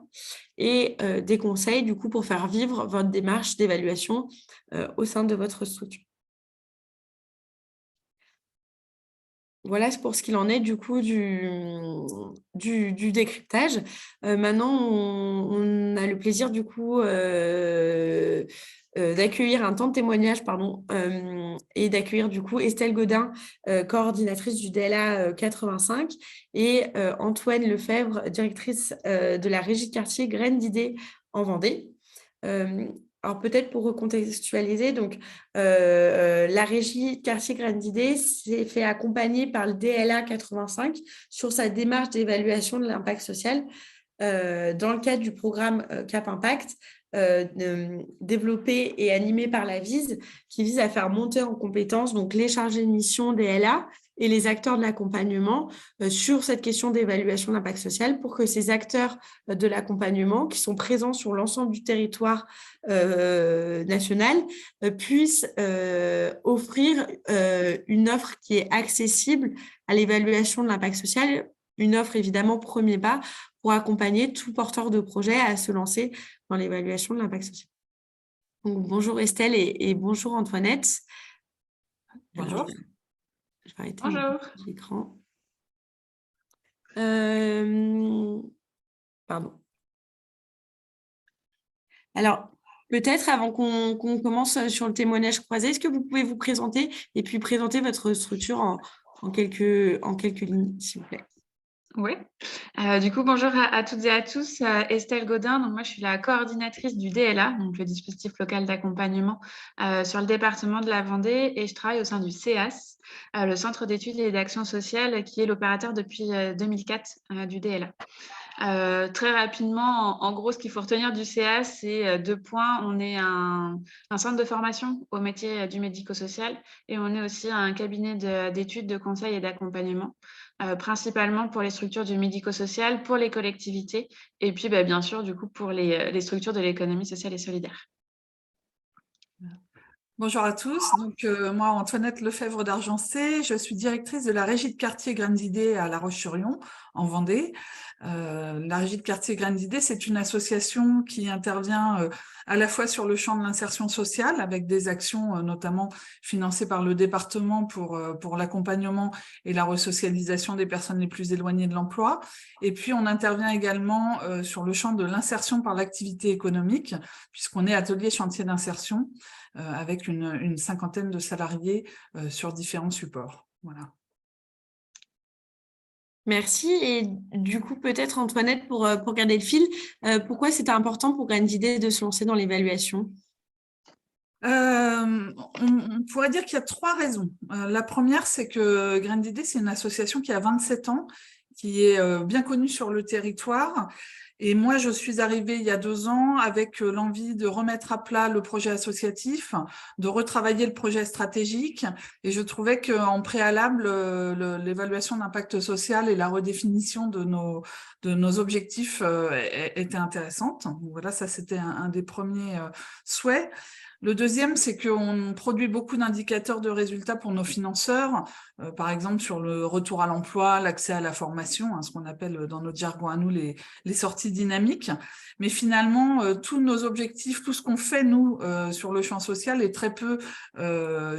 et des conseils du coup pour faire vivre votre démarche d'évaluation au sein de votre structure. Voilà, c'est pour ce qu'il en est du coup du décryptage. Maintenant, on a le plaisir du coup d'accueillir un temps de témoignage, pardon, et d'accueillir du coup Estelle Godin, coordinatrice du DLA 85, et Antoine Lefebvre, directrice de la régie de quartier Graines d'idées en Vendée. Alors peut-être pour recontextualiser, donc la régie quartier Graines d'idées s'est fait accompagner par le DLA 85 sur sa démarche d'évaluation de l'impact social dans le cadre du programme Cap Impact développé et animé par la VISE qui vise à faire monter en compétences donc les chargés de mission DLA et les acteurs de l'accompagnement sur cette question d'évaluation d'impact social pour que ces acteurs de l'accompagnement qui sont présents sur l'ensemble du territoire national puissent offrir une offre qui est accessible à l'évaluation de l'impact social, une offre évidemment premier pas pour accompagner tout porteur de projet à se lancer dans l'évaluation de l'impact social. Donc, bonjour Estelle et bonjour Antoinette. Bonjour. Je vais arrêter Bonjour. l'écran. Pardon. Alors, peut-être avant qu'on commence sur le témoignage croisé, est-ce que vous pouvez vous présenter et puis présenter votre structure en quelques lignes, s'il vous plaît? Oui. Du coup, bonjour à toutes et à tous. Estelle Godin, donc moi je suis la coordinatrice du DLA, donc le dispositif local d'accompagnement sur le département de la Vendée, et je travaille au sein du CEAS, le Centre d'études et d'action sociale, qui est l'opérateur depuis 2004 du DLA. Très rapidement, en gros, ce qu'il faut retenir du CA, c'est 2 points. On est un centre de formation au métier du médico-social et on est aussi un cabinet d'études, de conseil et d'accompagnement, principalement pour les structures du médico-social, pour les collectivités et puis bien sûr, du coup, pour les structures de l'économie sociale et solidaire. Bonjour à tous, donc moi Antoinette Lefebvre d'Argencé, je suis directrice de la régie de quartier Graines d'idées à La Roche-sur-Yon en Vendée. La régie de quartier Graines d'idées, c'est une association qui intervient à la fois sur le champ de l'insertion sociale avec des actions notamment financées par le département pour l'accompagnement et la resocialisation des personnes les plus éloignées de l'emploi. Et puis on intervient également sur le champ de l'insertion par l'activité économique puisqu'on est atelier chantier d'insertion avec une cinquantaine de salariés sur différents supports. Voilà. Merci. Et du coup, peut-être Antoinette, pour garder le fil, pourquoi c'était important pour Graines d'idées de se lancer dans l'évaluation? On pourrait dire qu'il y a 3 raisons. La première, c'est que Graines d'idées, c'est une association qui a 27 ans, qui est bien connue sur le territoire Et moi, je suis arrivée il y a 2 ans avec l'envie de remettre à plat le projet associatif, de retravailler le projet stratégique. Et je trouvais qu'en préalable, l'évaluation d'impact social et la redéfinition de nos objectifs étaient intéressantes. Voilà, ça, c'était un des premiers souhaits. Le deuxième, c'est qu'on produit beaucoup d'indicateurs de résultats pour nos financeurs, par exemple sur le retour à l'emploi, l'accès à la formation, hein, ce qu'on appelle dans notre jargon à nous les sorties dynamiques. Mais finalement, tous nos objectifs, tout ce qu'on fait, nous, sur le champ social est très peu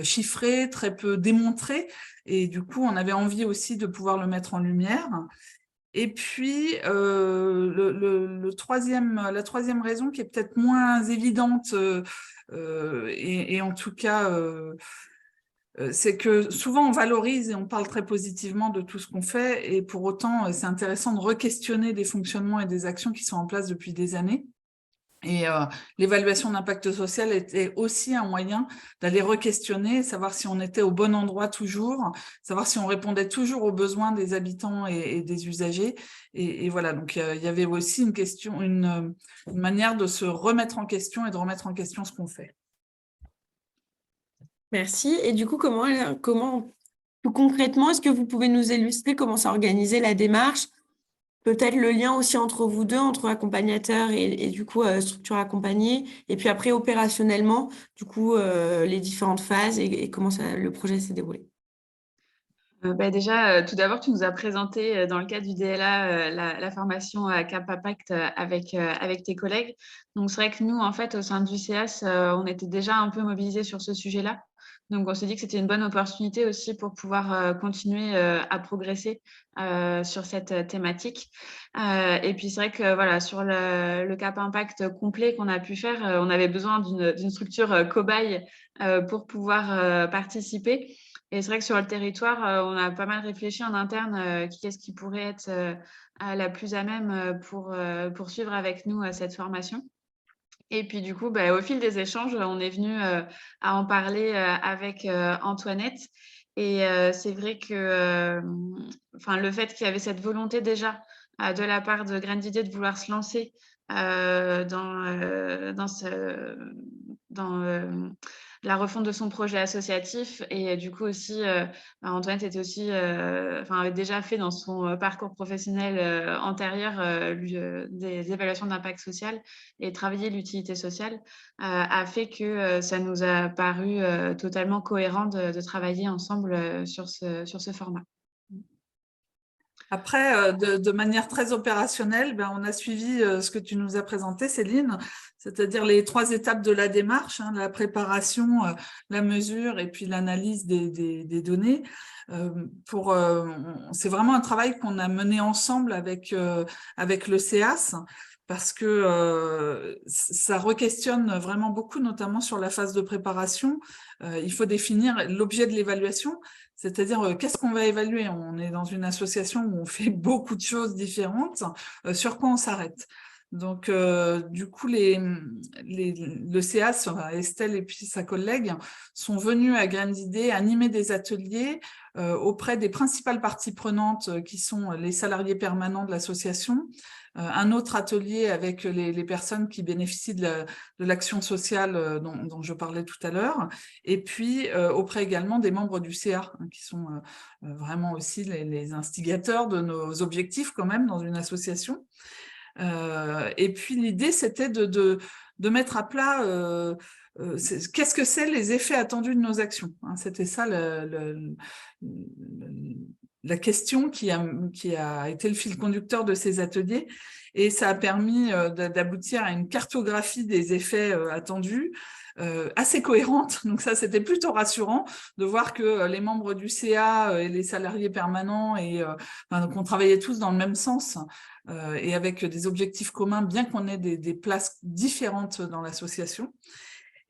chiffré, très peu démontré. Et du coup, on avait envie aussi de pouvoir le mettre en lumière. Et puis, la troisième raison qui est peut-être moins évidente, et en tout cas, c'est que souvent on valorise et on parle très positivement de tout ce qu'on fait, et pour autant, c'est intéressant de re-questionner des fonctionnements et des actions qui sont en place depuis des années. Et l'évaluation d'impact social était aussi un moyen d'aller re-questionner, savoir si on était au bon endroit toujours, savoir si on répondait toujours aux besoins des habitants et des usagers. Et voilà, donc il y avait aussi une manière de se remettre en question et de remettre en question ce qu'on fait. Merci. Et du coup, comment plus concrètement, est-ce que vous pouvez nous illustrer comment s'est organisée la démarche? Peut-être le lien aussi entre vous deux, entre accompagnateur et du coup structure accompagnée, et puis après opérationnellement, du coup les différentes phases et comment le projet s'est déroulé. Déjà, tout d'abord, tu nous as présenté dans le cadre du DLA la formation Cap Impact avec tes collègues. Donc, c'est vrai que nous, en fait, au sein du CEAS, on était déjà un peu mobilisés sur ce sujet-là. Donc, on s'est dit que c'était une bonne opportunité aussi pour pouvoir continuer à progresser sur cette thématique. Et puis, c'est vrai que voilà, sur le Cap Impact complet qu'on a pu faire, on avait besoin d'une structure cobaye pour pouvoir participer. Et c'est vrai que sur le territoire, on a pas mal réfléchi en interne qu'est-ce qui pourrait être la plus à même pour poursuivre avec nous cette formation. Et puis du coup, au fil des échanges, on est venu à en parler avec Antoinette. Et c'est vrai que le fait qu'il y avait cette volonté déjà de la part de Graines d'Idées de vouloir se lancer dans la refonte de son projet associatif, et du coup aussi Antoinette était aussi avait déjà fait dans son parcours professionnel antérieur des évaluations d'impact social et travailler l'utilité sociale, a fait que ça nous a paru totalement cohérent de travailler ensemble sur ce format. Après, de manière très opérationnelle, on a suivi ce que tu nous as présenté, Céline, c'est-à-dire les 3 étapes de la démarche, hein, la préparation, la mesure et puis l'analyse des données. C'est vraiment un travail qu'on a mené ensemble avec le CEAS, parce que ça re-questionne vraiment beaucoup, notamment sur la phase de préparation. Il faut définir l'objet de l'évaluation, c'est-à-dire qu'est-ce qu'on va évaluer. On est dans une association où on fait beaucoup de choses différentes, sur quoi on s'arrête. Donc, du coup, le CEAS, Estelle et puis sa collègue, sont venus à Graines d'Idées animer des ateliers auprès des principales parties prenantes qui sont les salariés permanents de l'association, un autre atelier avec les personnes qui bénéficient de l'action sociale dont je parlais tout à l'heure, et puis auprès également des membres du CA, hein, qui sont vraiment aussi les instigateurs de nos objectifs quand même dans une association. Et puis l'idée, c'était de mettre à plat qu'est-ce que c'est les effets attendus de nos actions, hein. C'était ça la question qui a été le fil conducteur de ces ateliers, et ça a permis d'aboutir à une cartographie des effets attendus, assez cohérente. Donc ça, c'était plutôt rassurant de voir que les membres du CA et les salariés permanents qu'on travaillait tous dans le même sens, et avec des objectifs communs, bien qu'on ait des places différentes dans l'association.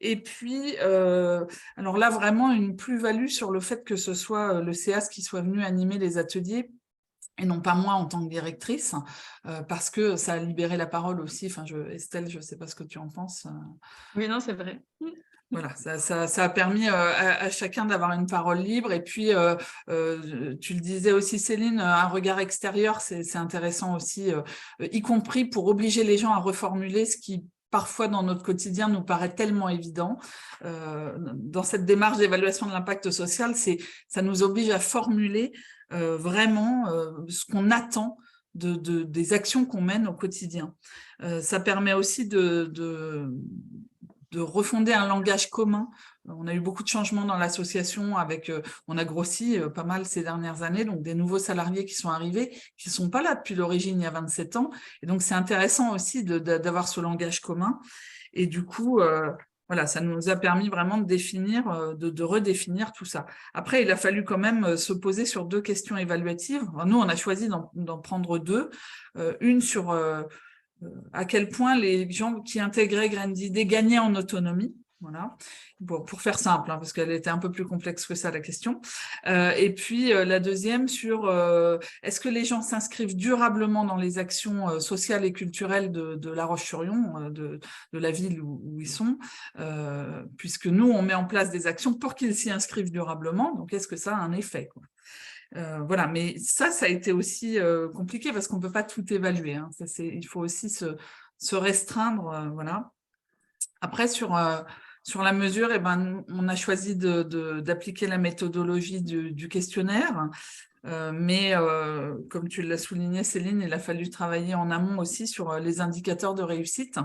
Et puis, alors là, vraiment une plus-value sur le fait que ce soit le CEAS qui soit venu animer les ateliers, et non pas moi en tant que directrice, parce que ça a libéré la parole aussi. Estelle, je ne sais pas ce que tu en penses. Oui, non, c'est vrai. Voilà, ça a permis à chacun d'avoir une parole libre. Et puis, tu le disais aussi, Céline, un regard extérieur, c'est intéressant aussi, y compris pour obliger les gens à reformuler ce qui, parfois, dans notre quotidien, nous paraît tellement évident. Dans cette démarche d'évaluation de l'impact social, ça nous oblige à formuler vraiment ce qu'on attend des actions qu'on mène au quotidien. Ça permet aussi de refonder un langage commun. On a eu beaucoup de changements dans l'association, on a grossi pas mal ces dernières années, donc des nouveaux salariés qui sont arrivés, qui ne sont pas là depuis l'origine, il y a 27 ans. Et donc, c'est intéressant aussi d'avoir ce langage commun. Et du coup, voilà, ça nous a permis vraiment de redéfinir tout ça. Après, il a fallu quand même se poser sur 2 questions évaluatives. Alors, nous, on a choisi d'en prendre 2. Une sur à quel point les gens qui intégraient Graines d'idées gagnaient en autonomie. Voilà, pour faire simple, hein, parce qu'elle était un peu plus complexe que ça, la question. Et puis, la deuxième sur est-ce que les gens s'inscrivent durablement dans les actions sociales et culturelles de La Roche-sur-Yon, de la ville où ils sont, puisque nous, on met en place des actions pour qu'ils s'y inscrivent durablement. Donc, est-ce que ça a un effet, quoi. Voilà, mais ça a été aussi compliqué parce qu'on ne peut pas tout évaluer. Hein. Il faut aussi se restreindre. Voilà. Après, sur la mesure, eh ben, on a choisi d'appliquer la méthodologie du questionnaire. Mais comme tu l'as souligné, Céline, il a fallu travailler en amont aussi sur les indicateurs de réussite.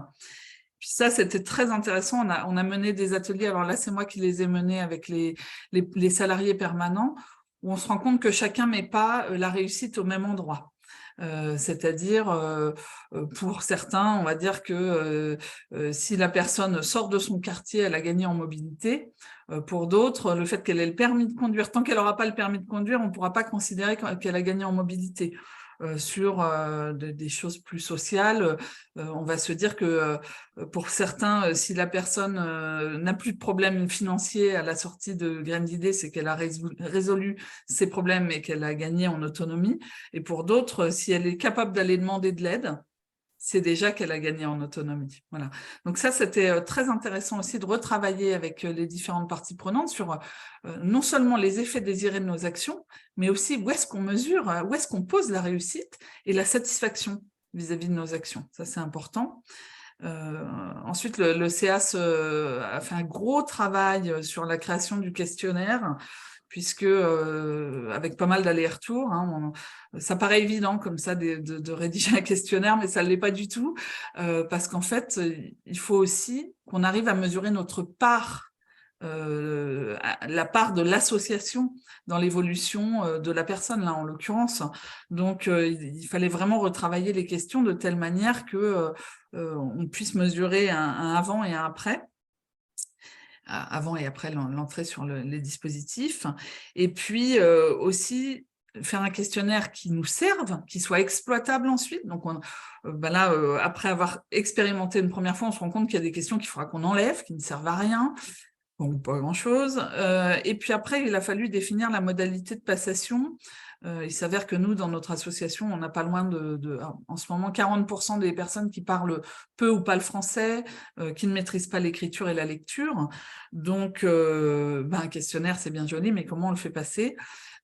Puis ça, c'était très intéressant. On a mené des ateliers. Alors là, c'est moi qui les ai menés avec les salariés permanents, où on se rend compte que chacun ne met pas la réussite au même endroit. C'est-à-dire, pour certains, on va dire que si la personne sort de son quartier, elle a gagné en mobilité. Pour d'autres, le fait qu'elle ait le permis de conduire, tant qu'elle n'aura pas le permis de conduire, on ne pourra pas considérer qu'elle a gagné en mobilité. Sur des choses plus sociales, on va se dire que pour certains, si la personne n'a plus de problème financier à la sortie de Graines d'idées, c'est qu'elle a résolu ses problèmes et qu'elle a gagné en autonomie. Et pour d'autres, si elle est capable d'aller demander de l'aide, c'est déjà qu'elle a gagné en autonomie. Voilà. Donc ça, c'était très intéressant aussi de retravailler avec les différentes parties prenantes sur non seulement les effets désirés de nos actions, mais aussi où est-ce qu'on mesure, où est-ce qu'on pose la réussite et la satisfaction vis-à-vis de nos actions. Ça, c'est important. Ensuite, le CEAS a fait un gros travail sur la création du questionnaire, puisque avec pas mal d'allers-retours, hein, ça paraît évident comme ça de rédiger un questionnaire, mais ça ne l'est pas du tout, parce qu'en fait, il faut aussi qu'on arrive à mesurer notre part, la part de l'association dans l'évolution de la personne, là en l'occurrence. Donc, il fallait vraiment retravailler les questions de telle manière que on puisse mesurer un avant et un après. Avant et après l'entrée sur les dispositifs, et puis aussi faire un questionnaire qui nous serve, qui soit exploitable ensuite. Donc là, après avoir expérimenté une première fois, on se rend compte qu'il y a des questions qu'il faudra qu'on enlève, qui ne servent à rien, ou pas grand-chose. Et puis après, il a fallu définir la modalité de passation. Il s'avère que nous, dans notre association, on n'a pas loin en ce moment, 40% des personnes qui parlent peu ou pas le français, qui ne maîtrisent pas l'écriture et la lecture. Donc, un questionnaire, c'est bien joli, mais comment on le fait passer ?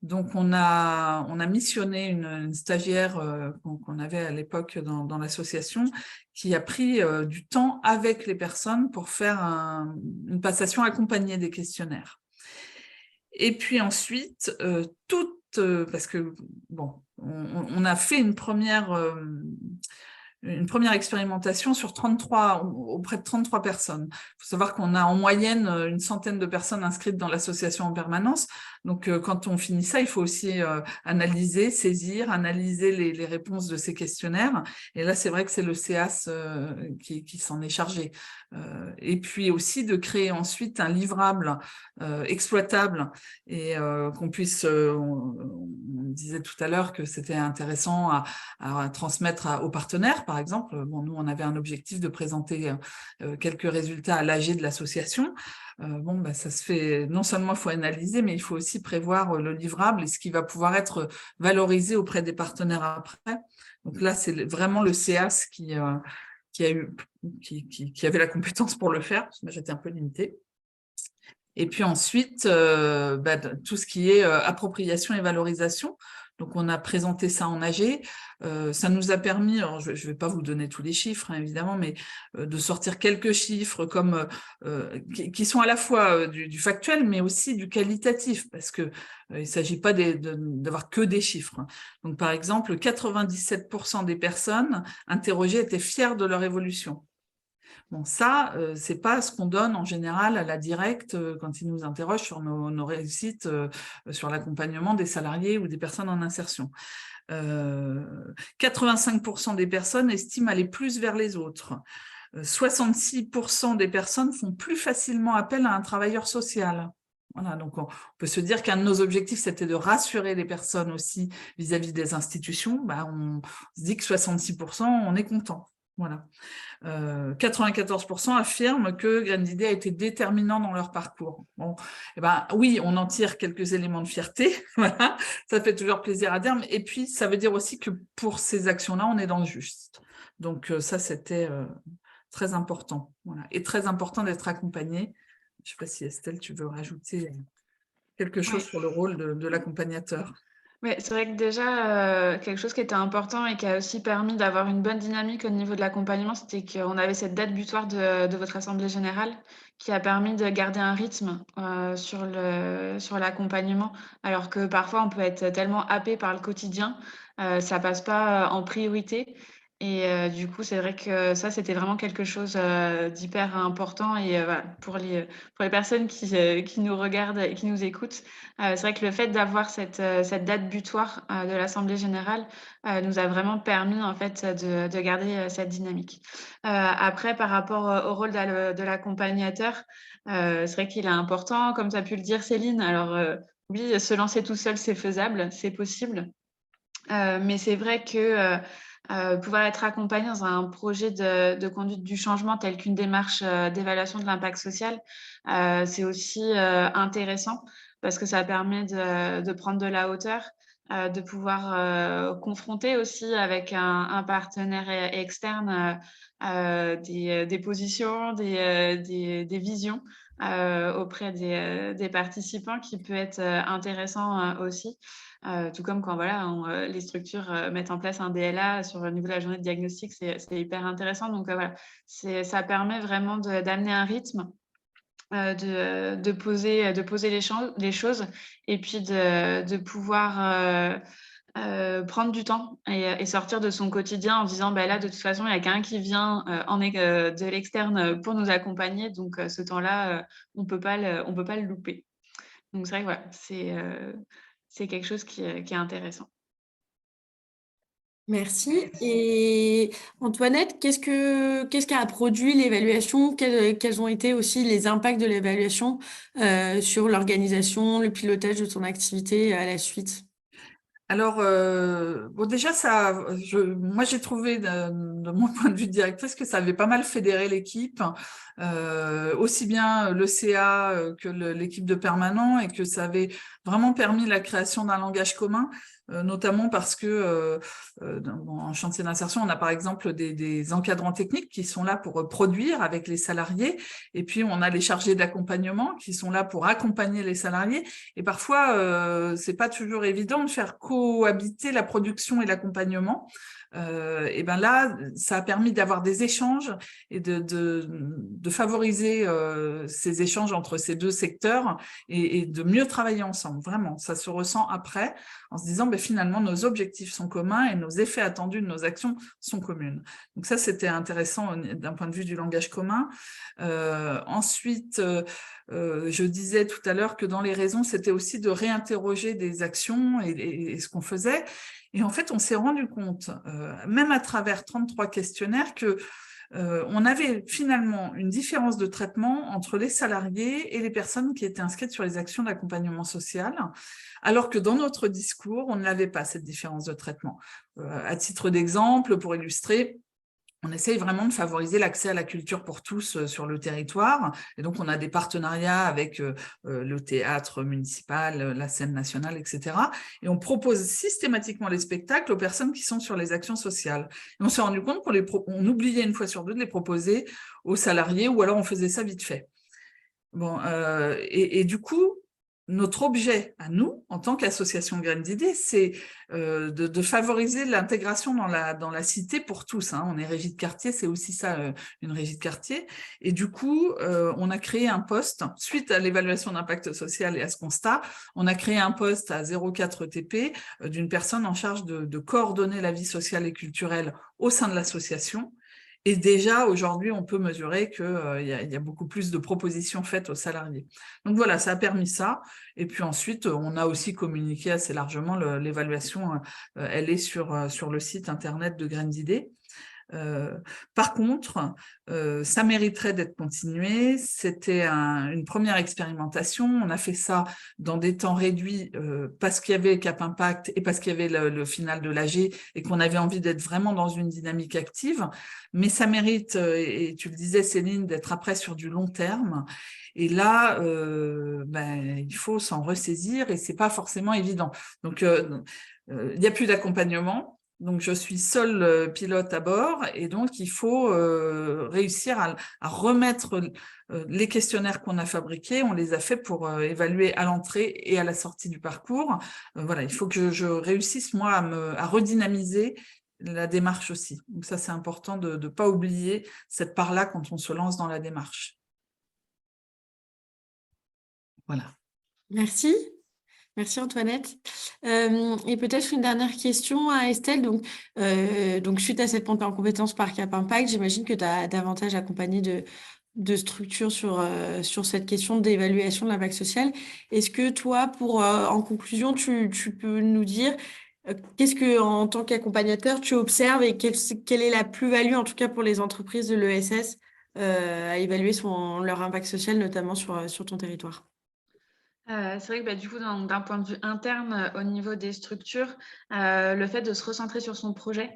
Donc, on a missionné une stagiaire qu'on avait à l'époque dans l'association, qui a pris du temps avec les personnes pour faire une passation accompagnée des questionnaires. Et puis ensuite, parce que, bon, on a fait une première expérimentation sur auprès de 33 personnes. Il faut savoir qu'on a en moyenne une centaine de personnes inscrites dans l'association en permanence. Donc, quand on finit ça, il faut aussi saisir, analyser les réponses de ces questionnaires. Et là, c'est vrai que c'est le CEAS qui s'en est chargé. Et puis aussi de créer ensuite un livrable exploitable et qu'on puisse, on disait tout à l'heure que c'était intéressant à transmettre aux partenaires, par exemple. Bon, nous, on avait un objectif de présenter quelques résultats à l'AG de l'association. Ça se fait, non seulement il faut analyser, mais il faut aussi prévoir le livrable et ce qui va pouvoir être valorisé auprès des partenaires après. Donc là, c'est vraiment le CEAS qui avait la compétence pour le faire, parce que moi, j'étais un peu limitée. Et puis ensuite, tout ce qui est appropriation et valorisation. Donc, on a présenté ça en AG. Ça nous a permis, alors je ne vais pas vous donner tous les chiffres, hein, évidemment, mais de sortir quelques chiffres comme, qui sont à la fois du factuel, mais aussi du qualitatif, parce qu'il ne s'agit pas d'avoir que des chiffres. Donc, par exemple, 97% des personnes interrogées étaient fières de leur évolution. Bon, ça, ce n'est pas ce qu'on donne en général à la directe quand ils nous interrogent sur nos réussites, sur l'accompagnement des salariés ou des personnes en insertion. 85% des personnes estiment aller plus vers les autres. 66% des personnes font plus facilement appel à un travailleur social. Voilà, donc on peut se dire qu'un de nos objectifs, c'était de rassurer les personnes aussi vis-à-vis des institutions. On se dit que 66%, on est content. Voilà. 94% affirment que Grand'Idée a été déterminant dans leur parcours. Bon, oui, on en tire quelques éléments de fierté, voilà, ça fait toujours plaisir à dire, et puis ça veut dire aussi que pour ces actions-là, on est dans le juste. Donc ça, c'était très important, voilà, et très important d'être accompagné. Je ne sais pas si Estelle, tu veux rajouter quelque chose sur le rôle de l'accompagnateur. Oui, c'est vrai que déjà, quelque chose qui était important et qui a aussi permis d'avoir une bonne dynamique au niveau de l'accompagnement, c'était qu'on avait cette date butoir de votre assemblée générale qui a permis de garder un rythme sur l'accompagnement, alors que parfois on peut être tellement happé par le quotidien, ça passe pas en priorité. Et du coup, c'est vrai que ça, c'était vraiment quelque chose d'hyper important. Et voilà, pour les personnes qui nous regardent et qui nous écoutent, c'est vrai que le fait d'avoir cette date butoir de l'assemblée générale nous a vraiment permis en fait de garder cette dynamique. Après, par rapport au rôle de l'accompagnateur, c'est vrai qu'il est important, comme tu as pu le dire, Céline. Alors oui, se lancer tout seul, c'est faisable, c'est possible. Mais c'est vrai que pouvoir être accompagné dans un projet de conduite du changement tel qu'une démarche d'évaluation de l'impact social, c'est aussi intéressant parce que ça permet de prendre de la hauteur, de pouvoir confronter aussi avec un partenaire externe des positions, des visions auprès des participants qui peut être intéressant aussi. Tout comme quand voilà, les structures mettent en place un DLA sur le niveau de la journée de diagnostic, c'est hyper intéressant. Donc voilà, ça permet vraiment d'amener un rythme, de poser les choses et puis de pouvoir prendre du temps et sortir de son quotidien en disant là, de toute façon, il y a quelqu'un qui vient de l'externe pour nous accompagner. Donc ce temps-là, on peut pas le louper. Donc c'est vrai que voilà, c'est quelque chose qui est intéressant. Merci. Et Antoinette, qu'est-ce qu'a produit l'évaluation? Quels ont été aussi les impacts de l'évaluation sur l'organisation, le pilotage de ton activité à la suite? Alors, déjà, moi, j'ai trouvé, de mon point de vue de directrice, que ça avait pas mal fédéré l'équipe, aussi bien le CA que l'équipe de permanent, et que ça avait vraiment permis la création d'un langage commun, notamment parce que en chantier d'insertion, on a par exemple des encadrants techniques qui sont là pour produire avec les salariés, et puis on a les chargés d'accompagnement qui sont là pour accompagner les salariés, et parfois, c'est pas toujours évident de faire cohabiter la production et l'accompagnement. Et là, ça a permis d'avoir des échanges et de favoriser ces échanges entre ces deux secteurs et de mieux travailler ensemble. Vraiment, ça se ressent après en se disant finalement nos objectifs sont communs et nos effets attendus de nos actions sont communes. Donc ça, c'était intéressant d'un point de vue du langage commun. Ensuite, je disais tout à l'heure que dans les raisons, c'était aussi de réinterroger des actions et ce qu'on faisait. Et en fait, on s'est rendu compte, même à travers 33 questionnaires, que on avait finalement une différence de traitement entre les salariés et les personnes qui étaient inscrites sur les actions d'accompagnement social, alors que dans notre discours, on n'avait pas cette différence de traitement. À titre d'exemple, pour illustrer, on essaye vraiment de favoriser l'accès à la culture pour tous sur le territoire. Et donc, on a des partenariats avec le théâtre municipal, la scène nationale, etc. Et on propose systématiquement les spectacles aux personnes qui sont sur les actions sociales. Et on s'est rendu compte qu'on oubliait une fois sur deux de les proposer aux salariés, ou alors on faisait ça vite fait. Bon, et du coup, notre objet à nous, en tant qu'association Graines d'idées, c'est de favoriser l'intégration dans la cité pour tous. Hein. On est régie de quartier, c'est aussi ça, une régie de quartier. Et du coup, on a créé un poste, suite à l'évaluation d'impact social et à ce constat, on a créé un poste à 0,4 ETP d'une personne en charge de coordonner la vie sociale et culturelle au sein de l'association. Et déjà, aujourd'hui, on peut mesurer qu'il y a beaucoup plus de propositions faites aux salariés. Donc voilà, ça a permis ça. Et puis ensuite, on a aussi communiqué assez largement l'évaluation. Elle est sur le site internet de Graines d'idées. Par contre, ça mériterait d'être continué. C'était une première expérimentation. On a fait ça dans des temps réduits parce qu'il y avait Cap Impact et parce qu'il y avait le final de l'AG et qu'on avait envie d'être vraiment dans une dynamique active. Mais ça mérite, et tu le disais Céline, d'être après sur du long terme. Et là, il faut s'en ressaisir et c'est pas forcément évident. Donc, il n'y a plus d'accompagnement. Donc, je suis seule pilote à bord et donc il faut réussir à remettre les questionnaires qu'on a fabriqués. On les a faits pour évaluer à l'entrée et à la sortie du parcours. Voilà, il faut que je réussisse, moi, à redynamiser la démarche aussi. Donc ça, c'est important de ne pas oublier cette part-là quand on se lance dans la démarche. Voilà. Merci. Merci Antoinette. Et peut-être une dernière question à Estelle. Donc, suite à cette montée en compétences par Cap Impact, j'imagine que tu as davantage accompagné de structures sur cette question d'évaluation de l'impact social. Est-ce que toi, en conclusion, tu peux nous dire qu'est-ce que, en tant qu'accompagnateur, tu observes et quelle est la plus-value, en tout cas pour les entreprises de l'ESS, à évaluer leur impact social, notamment sur ton territoire? C'est vrai que du coup, d'un point de vue interne, au niveau des structures, le fait de se recentrer sur son projet,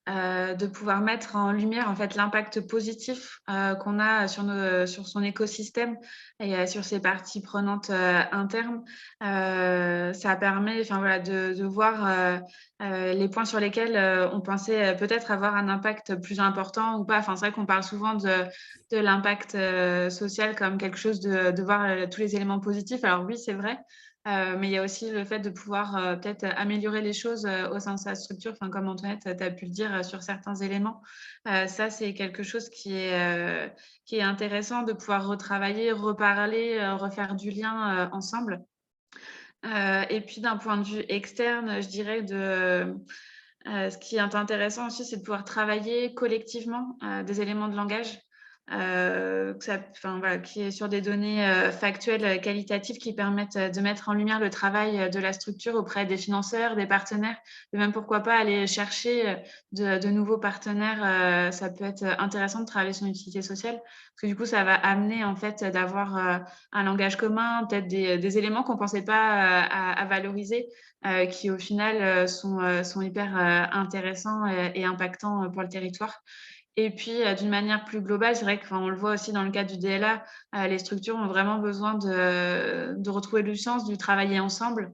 de pouvoir mettre en lumière en fait l'impact positif qu'on a sur son écosystème et sur ses parties prenantes internes, ça permet voilà, de voir les points sur lesquels on pensait peut-être avoir un impact plus important ou pas. Enfin, c'est vrai qu'on parle souvent de l'impact social comme quelque chose de voir tous les éléments positifs. Alors oui, c'est vrai. Mais il y a aussi le fait de pouvoir peut-être améliorer les choses au sein de sa structure, enfin, comme Antoinette, tu as pu le dire sur certains éléments. Ça, c'est quelque chose qui est intéressant de pouvoir retravailler, reparler, refaire du lien ensemble. Et puis d'un point de vue externe, je dirais ce qui est intéressant aussi, c'est de pouvoir travailler collectivement des éléments de langage. Qui est sur des données factuelles, qualitatives, qui permettent de mettre en lumière le travail de la structure auprès des financeurs, des partenaires, et même pourquoi pas aller chercher de nouveaux partenaires. Ça peut être intéressant de travailler son utilité sociale, parce que du coup, ça va amener en fait d'avoir un langage commun, peut-être des éléments qu'on ne pensait pas à valoriser, qui au final sont hyper intéressants et impactants pour le territoire. Et puis, d'une manière plus globale, c'est vrai qu'on le voit aussi dans le cadre du DLA, les structures ont vraiment besoin de retrouver du sens, du travailler ensemble.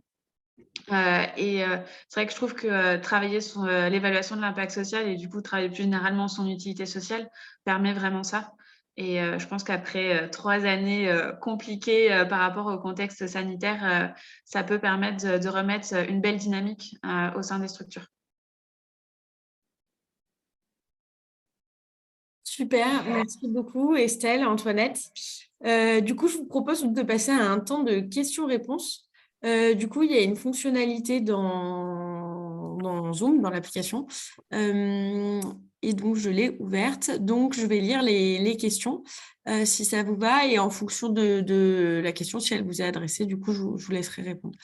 C'est vrai que je trouve que travailler sur l'évaluation de l'impact social et du coup travailler plus généralement son utilité sociale permet vraiment ça. Et je pense qu'après 3 années compliquées par rapport au contexte sanitaire, ça peut permettre de remettre une belle dynamique au sein des structures. Super, merci beaucoup Estelle, Antoinette. Du coup, je vous propose de passer à un temps de questions-réponses. Du coup, il y a une fonctionnalité dans Zoom, dans l'application. Et donc, je l'ai ouverte. Donc, je vais lire les questions, si ça vous va. Et en fonction de la question, si elle vous est adressée, du coup, je vous laisserai répondre.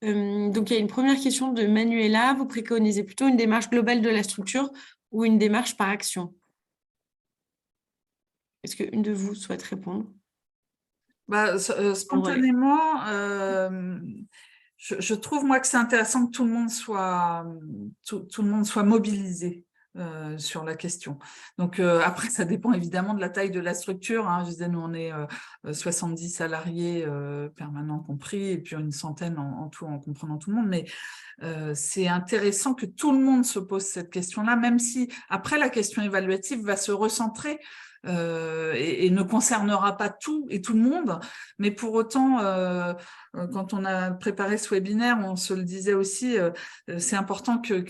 Donc, il y a une première question de Manuela. Vous préconisez plutôt une démarche globale de la structure ou une démarche par action? Est-ce qu'une de vous souhaite répondre? Spontanément, je trouve moi que c'est intéressant que tout le monde soit mobilisé sur la question. Donc après, ça dépend évidemment de la taille de la structure. Hein. Je disais, nous on est 70 salariés permanents compris, et puis une centaine en tout, en comprenant tout le monde. Mais c'est intéressant que tout le monde se pose cette question-là, même si après la question évaluative va se recentrer et ne concernera pas tout et tout le monde. Mais pour autant, quand on a préparé ce webinaire, on se le disait aussi, c'est important que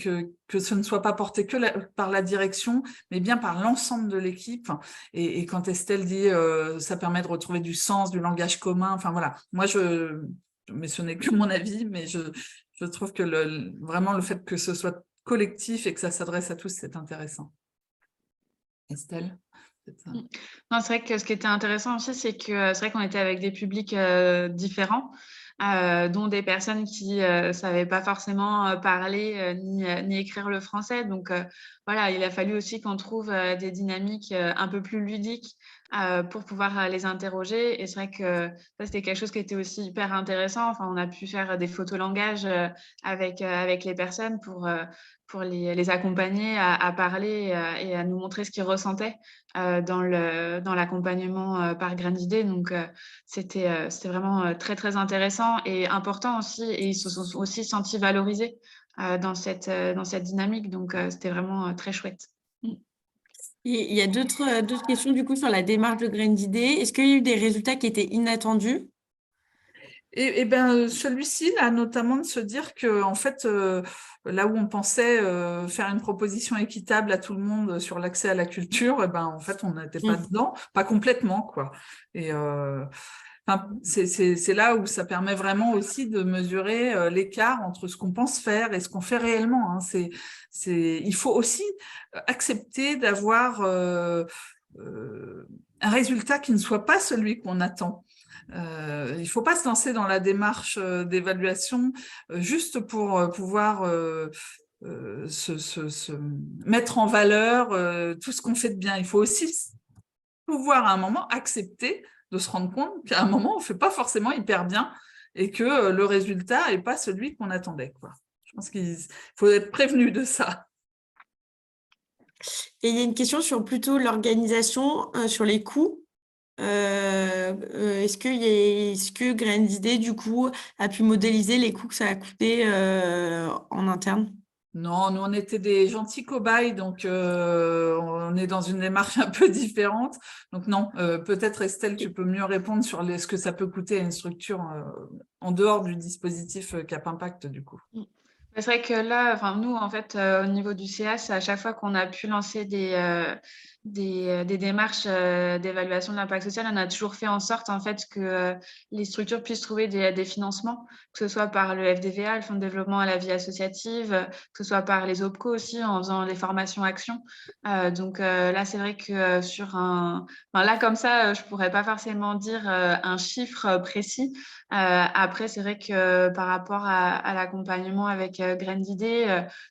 ce ne soit pas porté que par la direction, mais bien par l'ensemble de l'équipe. Et quand Estelle dit ça permet de retrouver du sens, du langage commun, enfin voilà, moi mais ce n'est que mon avis, mais je trouve que vraiment le fait que ce soit collectif et que ça s'adresse à tous, c'est intéressant. Estelle? Non, c'est vrai que ce qui était intéressant aussi, c'est que c'est vrai qu'on était avec des publics différents, dont des personnes qui savaient pas forcément parler ni écrire le français. Donc voilà, il a fallu aussi qu'on trouve des dynamiques un peu plus ludiques pour pouvoir les interroger. Et c'est vrai que ça, c'était quelque chose qui était aussi hyper intéressant. Enfin, on a pu faire des photolangages avec les personnes pour les accompagner à parler et à nous montrer ce qu'ils ressentaient dans l'accompagnement par Graines d'Idées. Donc, c'était vraiment très, très intéressant et important aussi. Et ils se sont aussi sentis valorisés dans cette dynamique. Donc, c'était vraiment très chouette. Il y a d'autres questions du coup sur la démarche de Graines d'Idées. Est-ce qu'il y a eu des résultats qui étaient inattendus? Et ben, celui-ci, là, notamment de se dire que, en fait, là où on pensait faire une proposition équitable à tout le monde sur l'accès à la culture, ben, en fait, on n'était pas dedans, pas complètement, quoi. Et c'est là où ça permet vraiment aussi de mesurer l'écart entre ce qu'on pense faire et ce qu'on fait réellement. Hein. Il faut aussi accepter d'avoir un résultat qui ne soit pas celui qu'on attend. Il ne faut pas se lancer dans la démarche d'évaluation juste pour pouvoir se mettre en valeur tout ce qu'on fait de bien. Il faut aussi pouvoir à un moment accepter de se rendre compte qu'à un moment, on ne fait pas forcément hyper bien et que le résultat n'est pas celui qu'on attendait, quoi. Je pense qu'il faut être prévenu de ça. Et il y a une question sur plutôt l'organisation, sur les coûts. Est-ce que Graines d'Idées, du coup, a pu modéliser les coûts que ça a coûté en interne? Non, nous, on était des gentils cobayes, donc on est dans une démarche un peu différente. Donc non, peut-être Estelle, tu peux mieux répondre sur ce que ça peut coûter à une structure en dehors du dispositif Cap Impact, du coup. C'est vrai que là, enfin, nous, en fait, au niveau du CA, à chaque fois qu'on a pu lancer des démarches d'évaluation de l'impact social, on a toujours fait en sorte, en fait, que les structures puissent trouver des financements, que ce soit par le FDVA, le Fonds de développement à la vie associative, que ce soit par les OPCO aussi, en faisant des formations actions. Donc là, c'est vrai que là, comme ça, je pourrais pas forcément dire un chiffre précis. Après, c'est vrai que par rapport à l'accompagnement avec Graines d'Idées,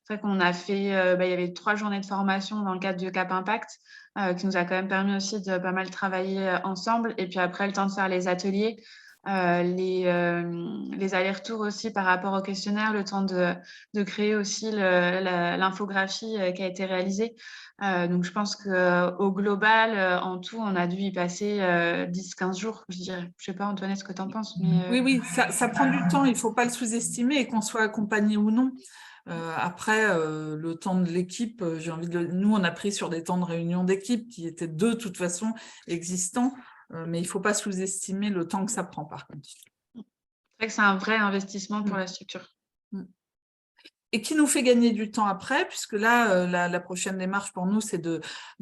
c'est vrai qu'on a fait, il y avait 3 journées de formation dans le cadre du Cap Impact, qui nous a quand même permis aussi de pas mal travailler ensemble. Et puis après, le temps de faire les ateliers, les allers-retours aussi par rapport au questionnaire, le temps de créer aussi l'infographie qui a été réalisée. Donc, je pense qu'au global, en tout, on a dû y passer 10-15 jours, je dirais. Je ne sais pas, Antoinette, ce que tu en penses. Mais, Oui, ça prend du temps, il ne faut pas le sous-estimer, et qu'on soit accompagné ou non. Après, le temps de l'équipe, nous, on a pris sur des temps de réunion d'équipe qui étaient de toute façon existants, mais il ne faut pas sous-estimer le temps que ça prend, par contre. C'est vrai que c'est un vrai investissement pour la structure. Et qui nous fait gagner du temps après, puisque là, la prochaine démarche pour nous, c'est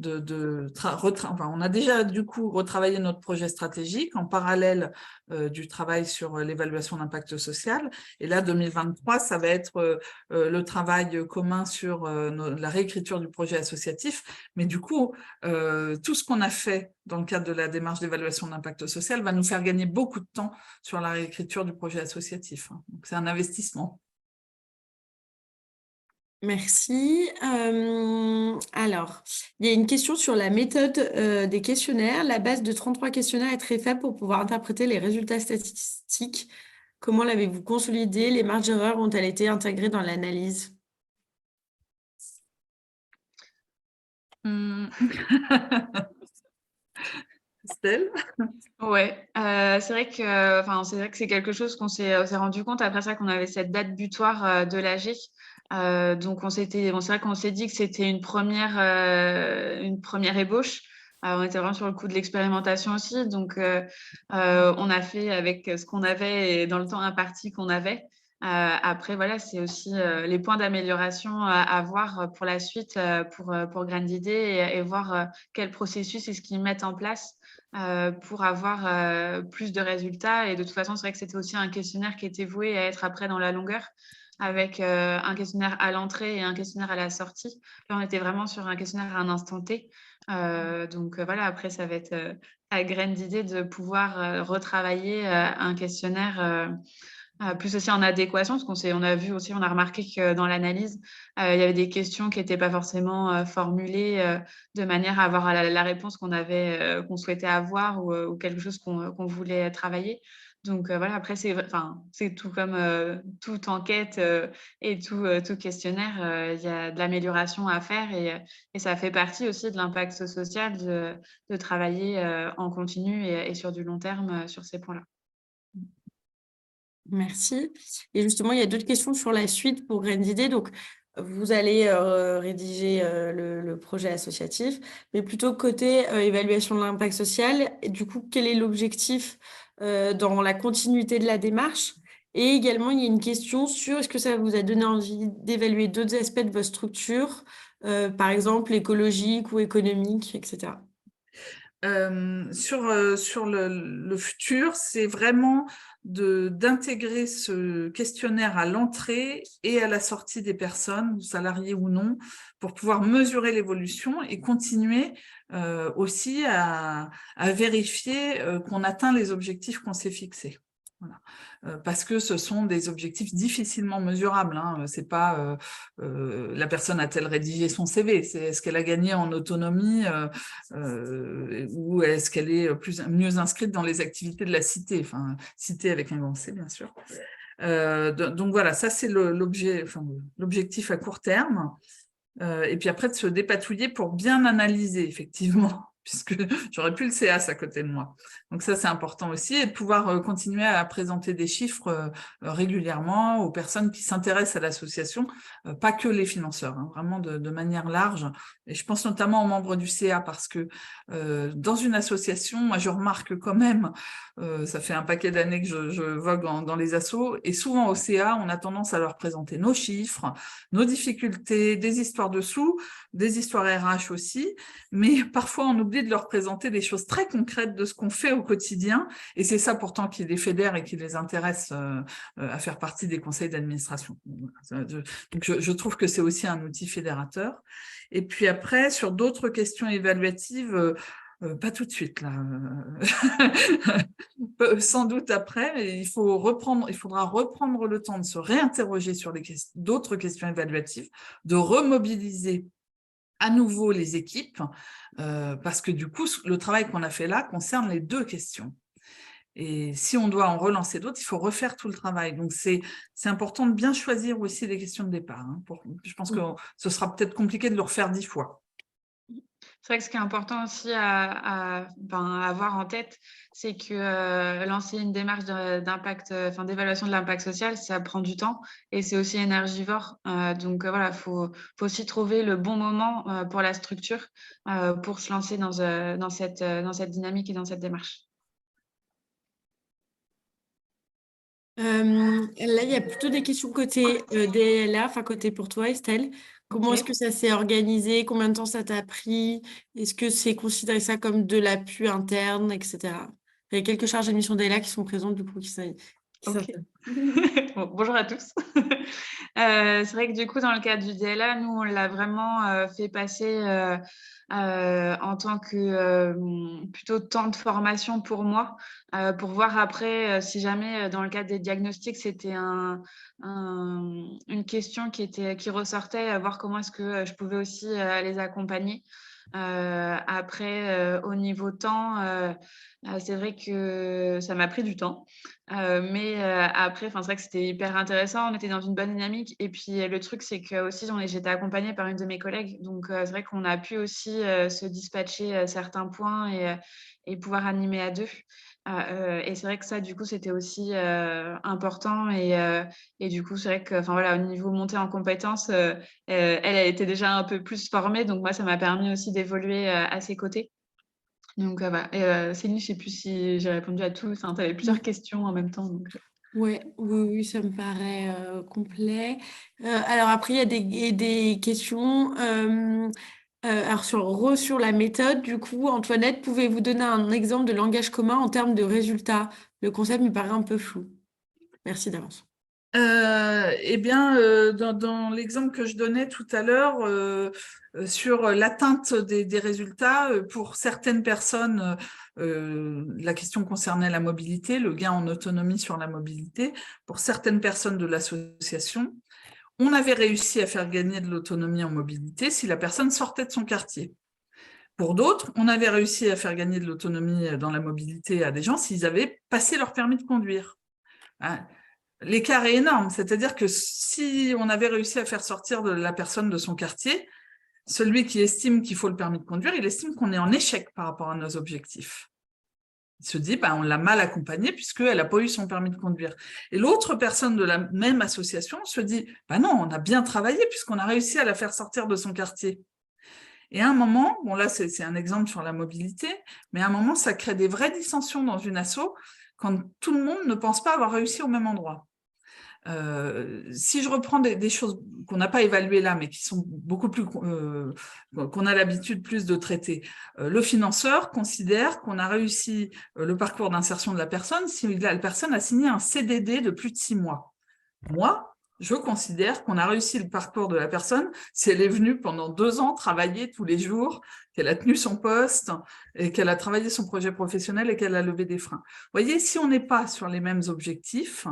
on a déjà du coup retravaillé notre projet stratégique en parallèle du travail sur l'évaluation d'impact social. Et là, 2023, ça va être le travail commun sur la réécriture du projet associatif. Mais du coup, tout ce qu'on a fait dans le cadre de la démarche d'évaluation d'impact social va nous faire gagner beaucoup de temps sur la réécriture du projet associatif. Donc, c'est un investissement. Merci. Alors, il y a une question sur la méthode des questionnaires. La base de 33 questionnaires est très faible pour pouvoir interpréter les résultats statistiques. Comment l'avez-vous consolidé? Les marges d'erreur ont-elles été intégrées dans l'analyse? Estelle? Ouais, c'est vrai que c'est quelque chose qu'on s'est rendu compte après ça qu'on avait cette date butoir de l'AG. Donc c'est vrai qu'on s'est dit que c'était une première ébauche. On était vraiment sur le coup de l'expérimentation aussi. Donc, on a fait avec ce qu'on avait et dans le temps imparti qu'on avait. Après, voilà, c'est aussi les points d'amélioration à voir pour la suite pour Graines d'idées et voir quel processus est-ce qu'ils mettent en place pour avoir plus de résultats. Et de toute façon, c'est vrai que c'était aussi un questionnaire qui était voué à être après dans la longueur, avec un questionnaire à l'entrée et un questionnaire à la sortie. Là, on était vraiment sur un questionnaire à un instant T. Donc voilà, après, ça va être à Graines d'idées de pouvoir retravailler un questionnaire plus aussi en adéquation, parce on a vu aussi, on a remarqué que dans l'analyse, il y avait des questions qui n'étaient pas forcément formulées de manière à avoir la réponse qu'on souhaitait avoir ou quelque chose qu'on voulait travailler. Donc voilà, après, c'est tout comme toute enquête et tout questionnaire, il y a de l'amélioration à faire et ça fait partie aussi de l'impact social de travailler en continu et sur du long terme sur ces points-là. Merci. Et justement, il y a d'autres questions sur la suite pour Graines d'idées. Donc, vous allez rédiger le projet associatif, mais plutôt côté évaluation de l'impact social. Et du coup, quel est l'objectif dans la continuité de la démarche? Et également, il y a une question sur est-ce que ça vous a donné envie d'évaluer d'autres aspects de votre structure, par exemple écologique ou économique, etc. Sur le futur, c'est vraiment d'intégrer ce questionnaire à l'entrée et à la sortie des personnes, salariés ou non, pour pouvoir mesurer l'évolution et continuer aussi à vérifier qu'on atteint les objectifs qu'on s'est fixés. Voilà. Parce que ce sont des objectifs difficilement mesurables. Hein. C'est pas la personne a-t-elle rédigé son CV, c'est est-ce qu'elle a gagné en autonomie ou est-ce qu'elle est mieux inscrite dans les activités de la cité, enfin cité avec un grand C bien sûr. Donc voilà, ça c'est l'objectif à court terme. Et puis après de se dépatouiller pour bien analyser effectivement, puisque j'aurais plus le CAS à côté de moi. Donc ça, c'est important aussi, et de pouvoir continuer à présenter des chiffres régulièrement aux personnes qui s'intéressent à l'association, pas que les financeurs, hein, vraiment de manière large. Et je pense notamment aux membres du CA, parce que dans une association, moi, je remarque quand même, ça fait un paquet d'années que je vogue dans les assos, et souvent au CA, on a tendance à leur présenter nos chiffres, nos difficultés, des histoires dessous, des histoires RH aussi, mais parfois on oublie de leur présenter des choses très concrètes de ce qu'on fait au quotidien, et c'est ça pourtant qui les fédère et qui les intéresse à faire partie des conseils d'administration. Donc je trouve que c'est aussi un outil fédérateur. Et puis après, sur d'autres questions évaluatives, pas tout de suite là, sans doute après, mais il faudra reprendre le temps de se réinterroger sur d'autres questions évaluatives, de remobiliser à nouveau les équipes, parce que du coup, le travail qu'on a fait là concerne les deux questions. Et si on doit en relancer d'autres, il faut refaire tout le travail. Donc, c'est important de bien choisir aussi les questions de départ. Hein, je pense que ce sera peut-être compliqué de le refaire 10 fois. C'est vrai que ce qui est important aussi à avoir en tête, c'est que lancer une démarche d'évaluation de l'impact social, ça prend du temps et c'est aussi énergivore. Donc voilà, faut aussi trouver le bon moment pour la structure pour se lancer dans cette dynamique et dans cette démarche. Là, il y a plutôt des questions côté DLA, enfin côté pour toi, Estelle. Comment est-ce que ça s'est organisé? Combien de temps ça t'a pris? Est-ce que c'est considéré ça comme de l'appui interne, etc. Il y a quelques charges d'admission DLA qui sont présentes, du coup, Bonjour à tous. C'est vrai que du coup, dans le cadre du DLA, nous, on l'a vraiment fait passer en tant que plutôt temps de formation pour moi, pour voir après si jamais dans le cadre des diagnostics, c'était une question qui ressortait, voir comment est-ce que je pouvais aussi les accompagner. Après, au niveau temps, c'est vrai que ça m'a pris du temps. Mais après, c'est vrai que c'était hyper intéressant. On était dans une bonne dynamique. Et puis, le truc, c'est que aussi, j'étais accompagnée par une de mes collègues. Donc, c'est vrai qu'on a pu aussi se dispatcher certains points et pouvoir animer à deux. Et c'est vrai que ça, du coup, c'était aussi important. Et du coup, c'est vrai que, au niveau montée en compétences, elle était déjà un peu plus formée. Donc, moi, ça m'a permis aussi d'évoluer à ses côtés. Donc, voilà. Et Céline, je ne sais plus si j'ai répondu à tout. Enfin, tu avais plusieurs questions en même temps. Donc... Ouais, oui, ça me paraît complet. Alors après, il y a des questions. Alors sur la méthode, du coup, Antoinette, pouvez-vous donner un exemple de langage commun en termes de résultats? Le concept me paraît un peu flou. Merci d'avance. Eh bien, dans l'exemple que je donnais tout à l'heure sur l'atteinte des résultats, pour certaines personnes, la question concernait la mobilité, le gain en autonomie sur la mobilité. Pour certaines personnes de l'association, on avait réussi à faire gagner de l'autonomie en mobilité si la personne sortait de son quartier. Pour d'autres, on avait réussi à faire gagner de l'autonomie dans la mobilité à des gens s'ils avaient passé leur permis de conduire. L'écart est énorme, c'est-à-dire que si on avait réussi à faire sortir de la personne de son quartier, celui qui estime qu'il faut le permis de conduire, il estime qu'on est en échec par rapport à nos objectifs. Il se dit, on l'a mal accompagnée puisqu'elle n'a pas eu son permis de conduire. Et l'autre personne de la même association se dit, non, on a bien travaillé puisqu'on a réussi à la faire sortir de son quartier. Et à un moment, bon là c'est un exemple sur la mobilité, mais à un moment ça crée des vraies dissensions dans une asso quand tout le monde ne pense pas avoir réussi au même endroit. Si je reprends des choses qu'on n'a pas évaluées là, mais qui sont beaucoup plus qu'on a l'habitude plus de traiter, le financeur considère qu'on a réussi le parcours d'insertion de la personne si la personne a signé un CDD de plus de 6 mois. Moi, je considère qu'on a réussi le parcours de la personne si elle est venue pendant 2 ans travailler tous les jours, qu'elle a tenu son poste et qu'elle a travaillé son projet professionnel et qu'elle a levé des freins. Vous voyez, si on n'est pas sur les mêmes objectifs,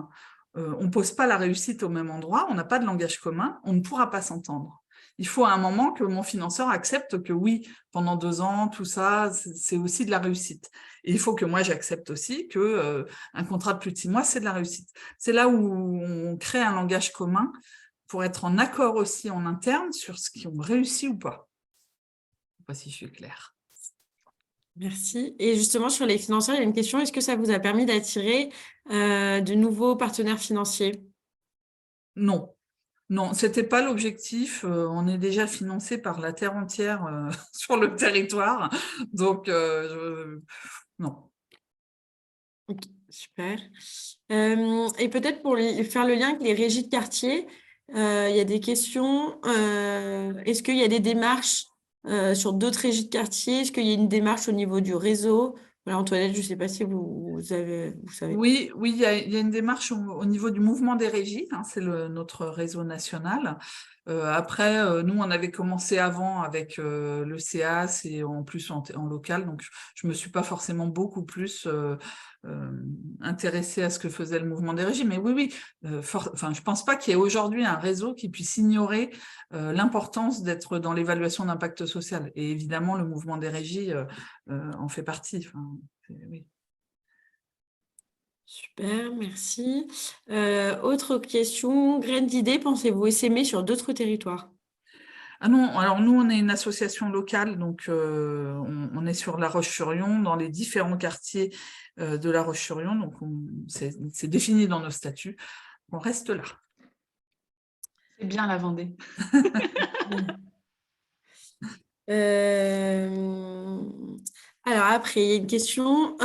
on ne pose pas la réussite au même endroit, on n'a pas de langage commun, on ne pourra pas s'entendre. Il faut à un moment que mon financeur accepte que oui, pendant 2 ans, tout ça, c'est aussi de la réussite. Et il faut que moi, j'accepte aussi que un contrat de plus de 6 mois, c'est de la réussite. C'est là où on crée un langage commun pour être en accord aussi en interne sur ce qui ont réussi ou pas. Je ne sais pas si je suis claire. Merci. Et justement, sur les financeurs, il y a une question. Est-ce que ça vous a permis d'attirer de nouveaux partenaires financiers? Non. Non, ce n'était pas l'objectif. On est déjà financé par la terre entière sur le territoire. Donc, non. Ok, super. Et peut-être pour faire le lien avec les régies de quartier, il y a des questions. Est-ce qu'il y a des démarches sur d'autres régies de quartier? Est-ce qu'il y a une démarche au niveau du réseau? Voilà, Antoinette, je ne sais pas si vous savez. Oui, il y a une démarche au niveau du mouvement des régies, hein, c'est notre réseau national. Après, nous, on avait commencé avant avec le CAS et en plus en local, donc je ne me suis pas forcément beaucoup plus intéressée à ce que faisait le mouvement des régies. Mais oui, je ne pense pas qu'il y ait aujourd'hui un réseau qui puisse ignorer l'importance d'être dans l'évaluation d'impact social. Et évidemment, le mouvement des régies en fait partie. Oui. Super, merci. Autre question, graines d'idées, pensez-vous essaimer sur d'autres territoires? Ah non, alors nous, on est une association locale, donc on est sur La Roche-sur-Yon, dans les différents quartiers de La Roche-sur-Yon, donc c'est défini dans nos statuts. On reste là. C'est bien la Vendée. Alors après, il y a une question.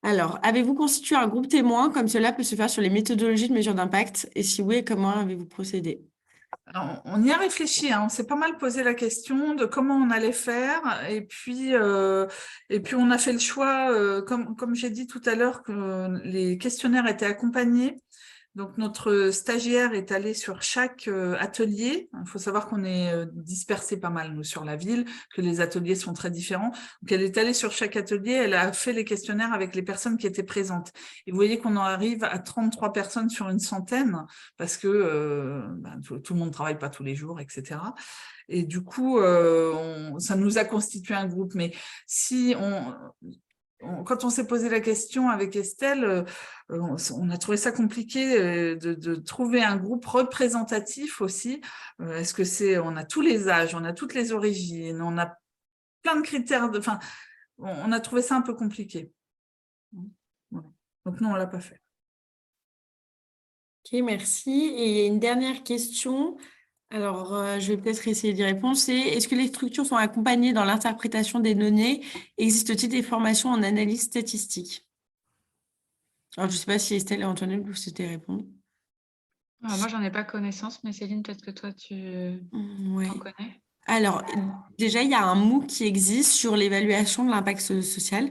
Alors, avez-vous constitué un groupe témoin comme cela peut se faire sur les méthodologies de mesure d'impact? Et si oui, comment avez-vous procédé? Alors, on y a réfléchi, hein, on s'est pas mal posé la question de comment on allait faire, et puis on a fait le choix, comme j'ai dit tout à l'heure, que les questionnaires étaient accompagnés. Donc, notre stagiaire est allée sur chaque atelier. Il faut savoir qu'on est dispersé pas mal, nous, sur la ville, que les ateliers sont très différents. Donc, elle est allée sur chaque atelier, elle a fait les questionnaires avec les personnes qui étaient présentes. Et vous voyez qu'on en arrive à 33 personnes sur une centaine, parce que tout le monde ne travaille pas tous les jours, etc. Et du coup, ça nous a constitué un groupe. Mais si quand on s'est posé la question avec Estelle, on a trouvé ça compliqué de trouver un groupe représentatif aussi. Est-ce que on a tous les âges, on a toutes les origines, on a plein de critères. Enfin, on a trouvé ça un peu compliqué. Voilà. Donc non, on l'a pas fait. Ok, merci. Et une dernière question. Alors, je vais peut-être essayer d'y répondre. Est-ce que les structures sont accompagnées dans l'interprétation des données? Existe-t-il des formations en analyse statistique? Alors, je ne sais pas si Estelle et Antoinette, vous souhaitez répondre. Alors, moi, j'en ai pas connaissance, mais Céline, peut-être que toi, tu Ouais. t'en connais. Alors, déjà, il y a un MOOC qui existe sur l'évaluation de l'impact social,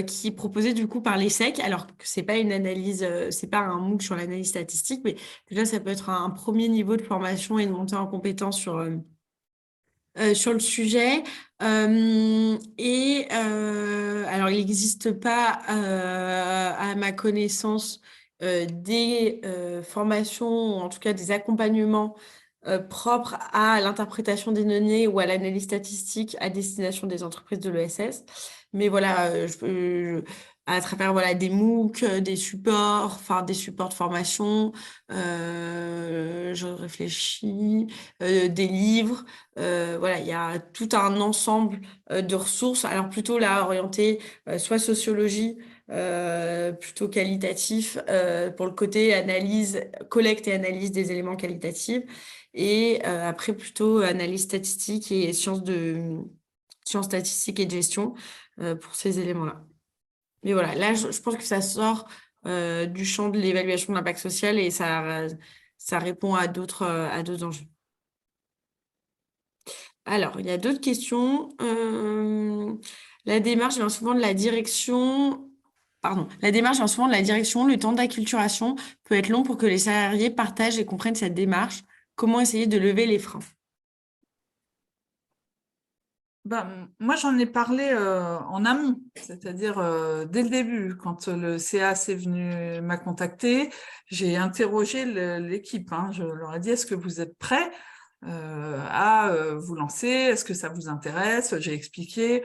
qui est proposé du coup par l'ESSEC. Alors que c'est pas une analyse, c'est pas un MOOC sur l'analyse statistique, mais déjà, ça peut être un premier niveau de formation et de montée en compétence sur le sujet. Alors, il n'existe pas, à ma connaissance, des formations, ou en tout cas des accompagnements propres à l'interprétation des données ou à l'analyse statistique à destination des entreprises de l'ESS. Mais voilà, à travers voilà, des MOOC, des supports, enfin des supports de formation, je réfléchis, des livres. Voilà, il y a tout un ensemble de ressources, alors plutôt là orienté soit sociologie, plutôt qualitatif, pour le côté analyse, collecte et analyse des éléments qualitatifs, et après plutôt analyse statistique et sciences statistiques et de gestion pour ces éléments-là. Mais voilà, là, je pense que ça sort du champ de l'évaluation de l'impact social et ça répond à d'autres enjeux. Alors, il y a d'autres questions. La démarche vient souvent de la direction. Pardon. La démarche vient souvent de la direction. Le temps d'acculturation peut être long pour que les salariés partagent et comprennent cette démarche. Comment essayer de lever les freins? Moi, j'en ai parlé en amont, c'est-à-dire dès le début, quand le CA m'a contacté, j'ai interrogé l'équipe. Je leur ai dit, est-ce que vous êtes prêts à vous lancer? Est-ce que ça vous intéresse? J'ai expliqué.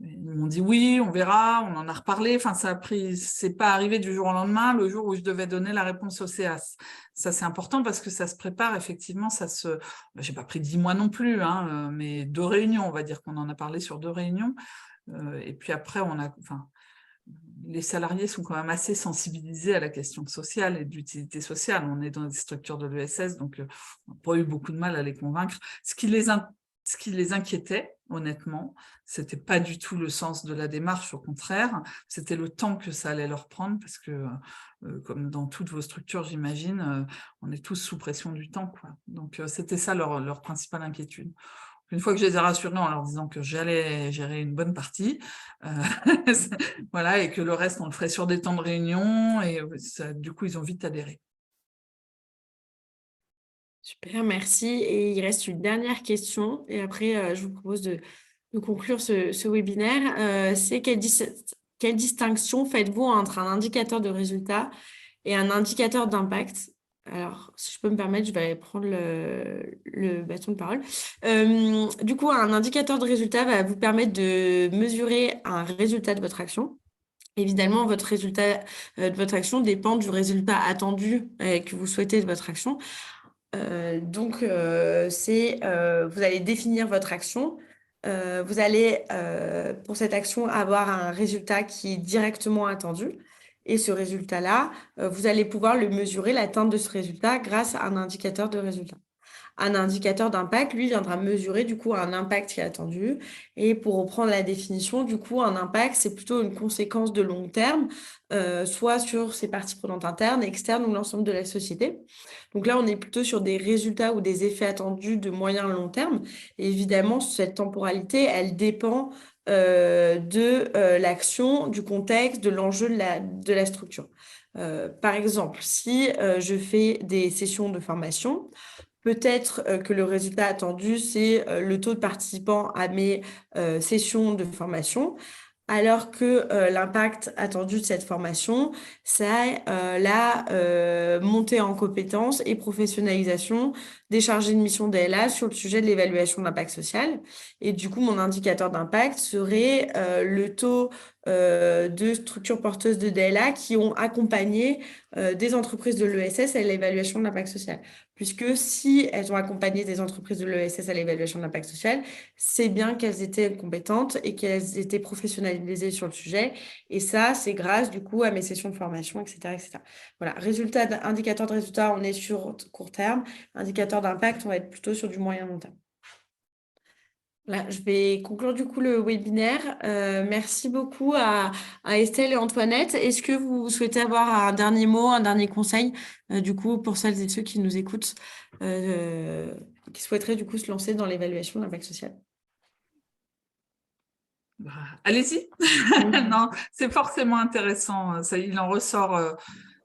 Ils m'ont dit oui, on verra, on en a reparlé. Enfin, c'est pas arrivé du jour au lendemain, le jour où je devais donner la réponse au CA. Ça, c'est important parce que ça se prépare, effectivement, j'ai pas pris 10 mois non plus, mais 2 réunions, on va dire qu'on en a parlé sur 2 réunions. Et puis après, les salariés sont quand même assez sensibilisés à la question sociale et de l'utilité sociale. On est dans des structures de l'ESS, donc on n'a pas eu beaucoup de mal à les convaincre. Ce qui les inquiétait, honnêtement, c'était pas du tout le sens de la démarche, au contraire, c'était le temps que ça allait leur prendre, parce que, comme dans toutes vos structures, j'imagine, on est tous sous pression du temps, quoi. Donc, c'était ça leur principale inquiétude. Une fois que je les ai rassurés en leur disant que j'allais gérer une bonne partie, voilà, et que le reste, on le ferait sur des temps de réunion, et du coup, ils ont vite adhéré. Super, merci. Et il reste une dernière question. Et après, je vous propose de conclure ce webinaire. C'est quelle distinction faites-vous entre un indicateur de résultat et un indicateur d'impact? Alors, si je peux me permettre, je vais prendre le bâton de parole. Du coup, un indicateur de résultat va vous permettre de mesurer un résultat de votre action. Évidemment, votre résultat de votre action dépend du résultat attendu que vous souhaitez de votre action. Donc, vous allez définir votre action. Vous allez, pour cette action, avoir un résultat qui est directement attendu. Et ce résultat-là, vous allez pouvoir le mesurer, l'atteinte de ce résultat, grâce à un indicateur de résultat. Un indicateur d'impact, lui, viendra mesurer du coup un impact qui est attendu. Et pour reprendre la définition, du coup, un impact, c'est plutôt une conséquence de long terme, soit sur ses parties prenantes internes, externes ou l'ensemble de la société. Donc là, on est plutôt sur des résultats ou des effets attendus de moyen à long terme. Et évidemment, cette temporalité, elle dépend de l'action, du contexte, de l'enjeu de la structure. Par exemple, si je fais des sessions de formation, peut-être que le résultat attendu, c'est le taux de participants à mes sessions de formation, alors que l'impact attendu de cette formation, c'est la montée en compétences et professionnalisation des chargés de mission DLA sur le sujet de l'évaluation de l'impact social. Et du coup, mon indicateur d'impact serait le taux de structures porteuses de DLA qui ont accompagné des entreprises de l'ESS à l'évaluation de l'impact social. Puisque si elles ont accompagné des entreprises de l'ESS à l'évaluation de l'impact social, c'est bien qu'elles étaient compétentes et qu'elles étaient professionnalisées sur le sujet. Et ça, c'est grâce du coup à mes sessions de formation, etc., etc. Voilà, indicateur de résultat, on est sur court terme. Indicateur d'impact, on va être plutôt sur du moyen long terme. Voilà, je vais conclure du coup le webinaire. Merci beaucoup à Estelle et Antoinette. Est-ce que vous souhaitez avoir un dernier mot, un dernier conseil, du coup, pour celles et ceux qui nous écoutent, qui souhaiteraient du coup se lancer dans l'évaluation de l'impact social? Allez-y. Non, c'est forcément intéressant. Ça, il en ressort.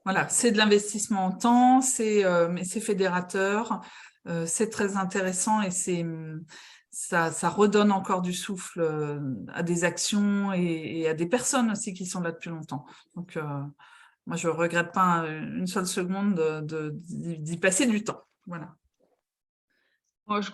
Voilà, c'est de l'investissement en temps, mais c'est fédérateur, c'est très intéressant et ça redonne encore du souffle à des actions et à des personnes aussi qui sont là depuis longtemps. Donc, moi, je ne regrette pas une seule seconde d'y passer du temps. Voilà. Je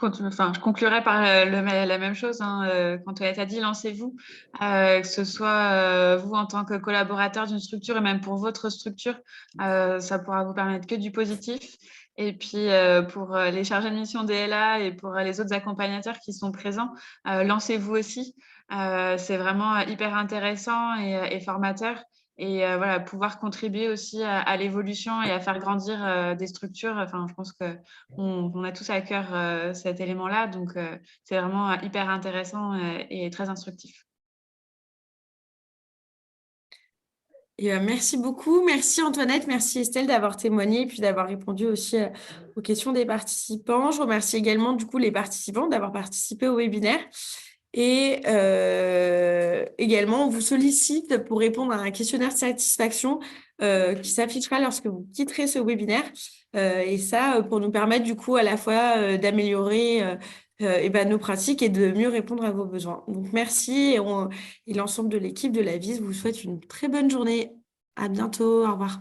conclurai par la même chose. Quand tu as dit, lancez-vous, que ce soit vous en tant que collaborateur d'une structure et même pour votre structure, ça pourra vous permettre que du positif. Et puis, pour les chargés de mission DLA et pour les autres accompagnateurs qui sont présents, lancez-vous aussi. C'est vraiment hyper intéressant et formateur. Et voilà, pouvoir contribuer aussi à l'évolution et à faire grandir des structures. Enfin, je pense qu'on a tous à cœur cet élément-là. Donc, c'est vraiment hyper intéressant et très instructif. Et, merci beaucoup. Merci Antoinette, merci Estelle d'avoir témoigné et puis d'avoir répondu aussi aux questions des participants. Je remercie également du coup les participants d'avoir participé au webinaire. Et également, on vous sollicite pour répondre à un questionnaire de satisfaction qui s'affichera lorsque vous quitterez ce webinaire. Et ça, pour nous permettre du coup à la fois d'améliorer nos pratiques et de mieux répondre à vos besoins. Donc, merci et l'ensemble de l'équipe de la VIS vous souhaite une très bonne journée. À bientôt. Au revoir.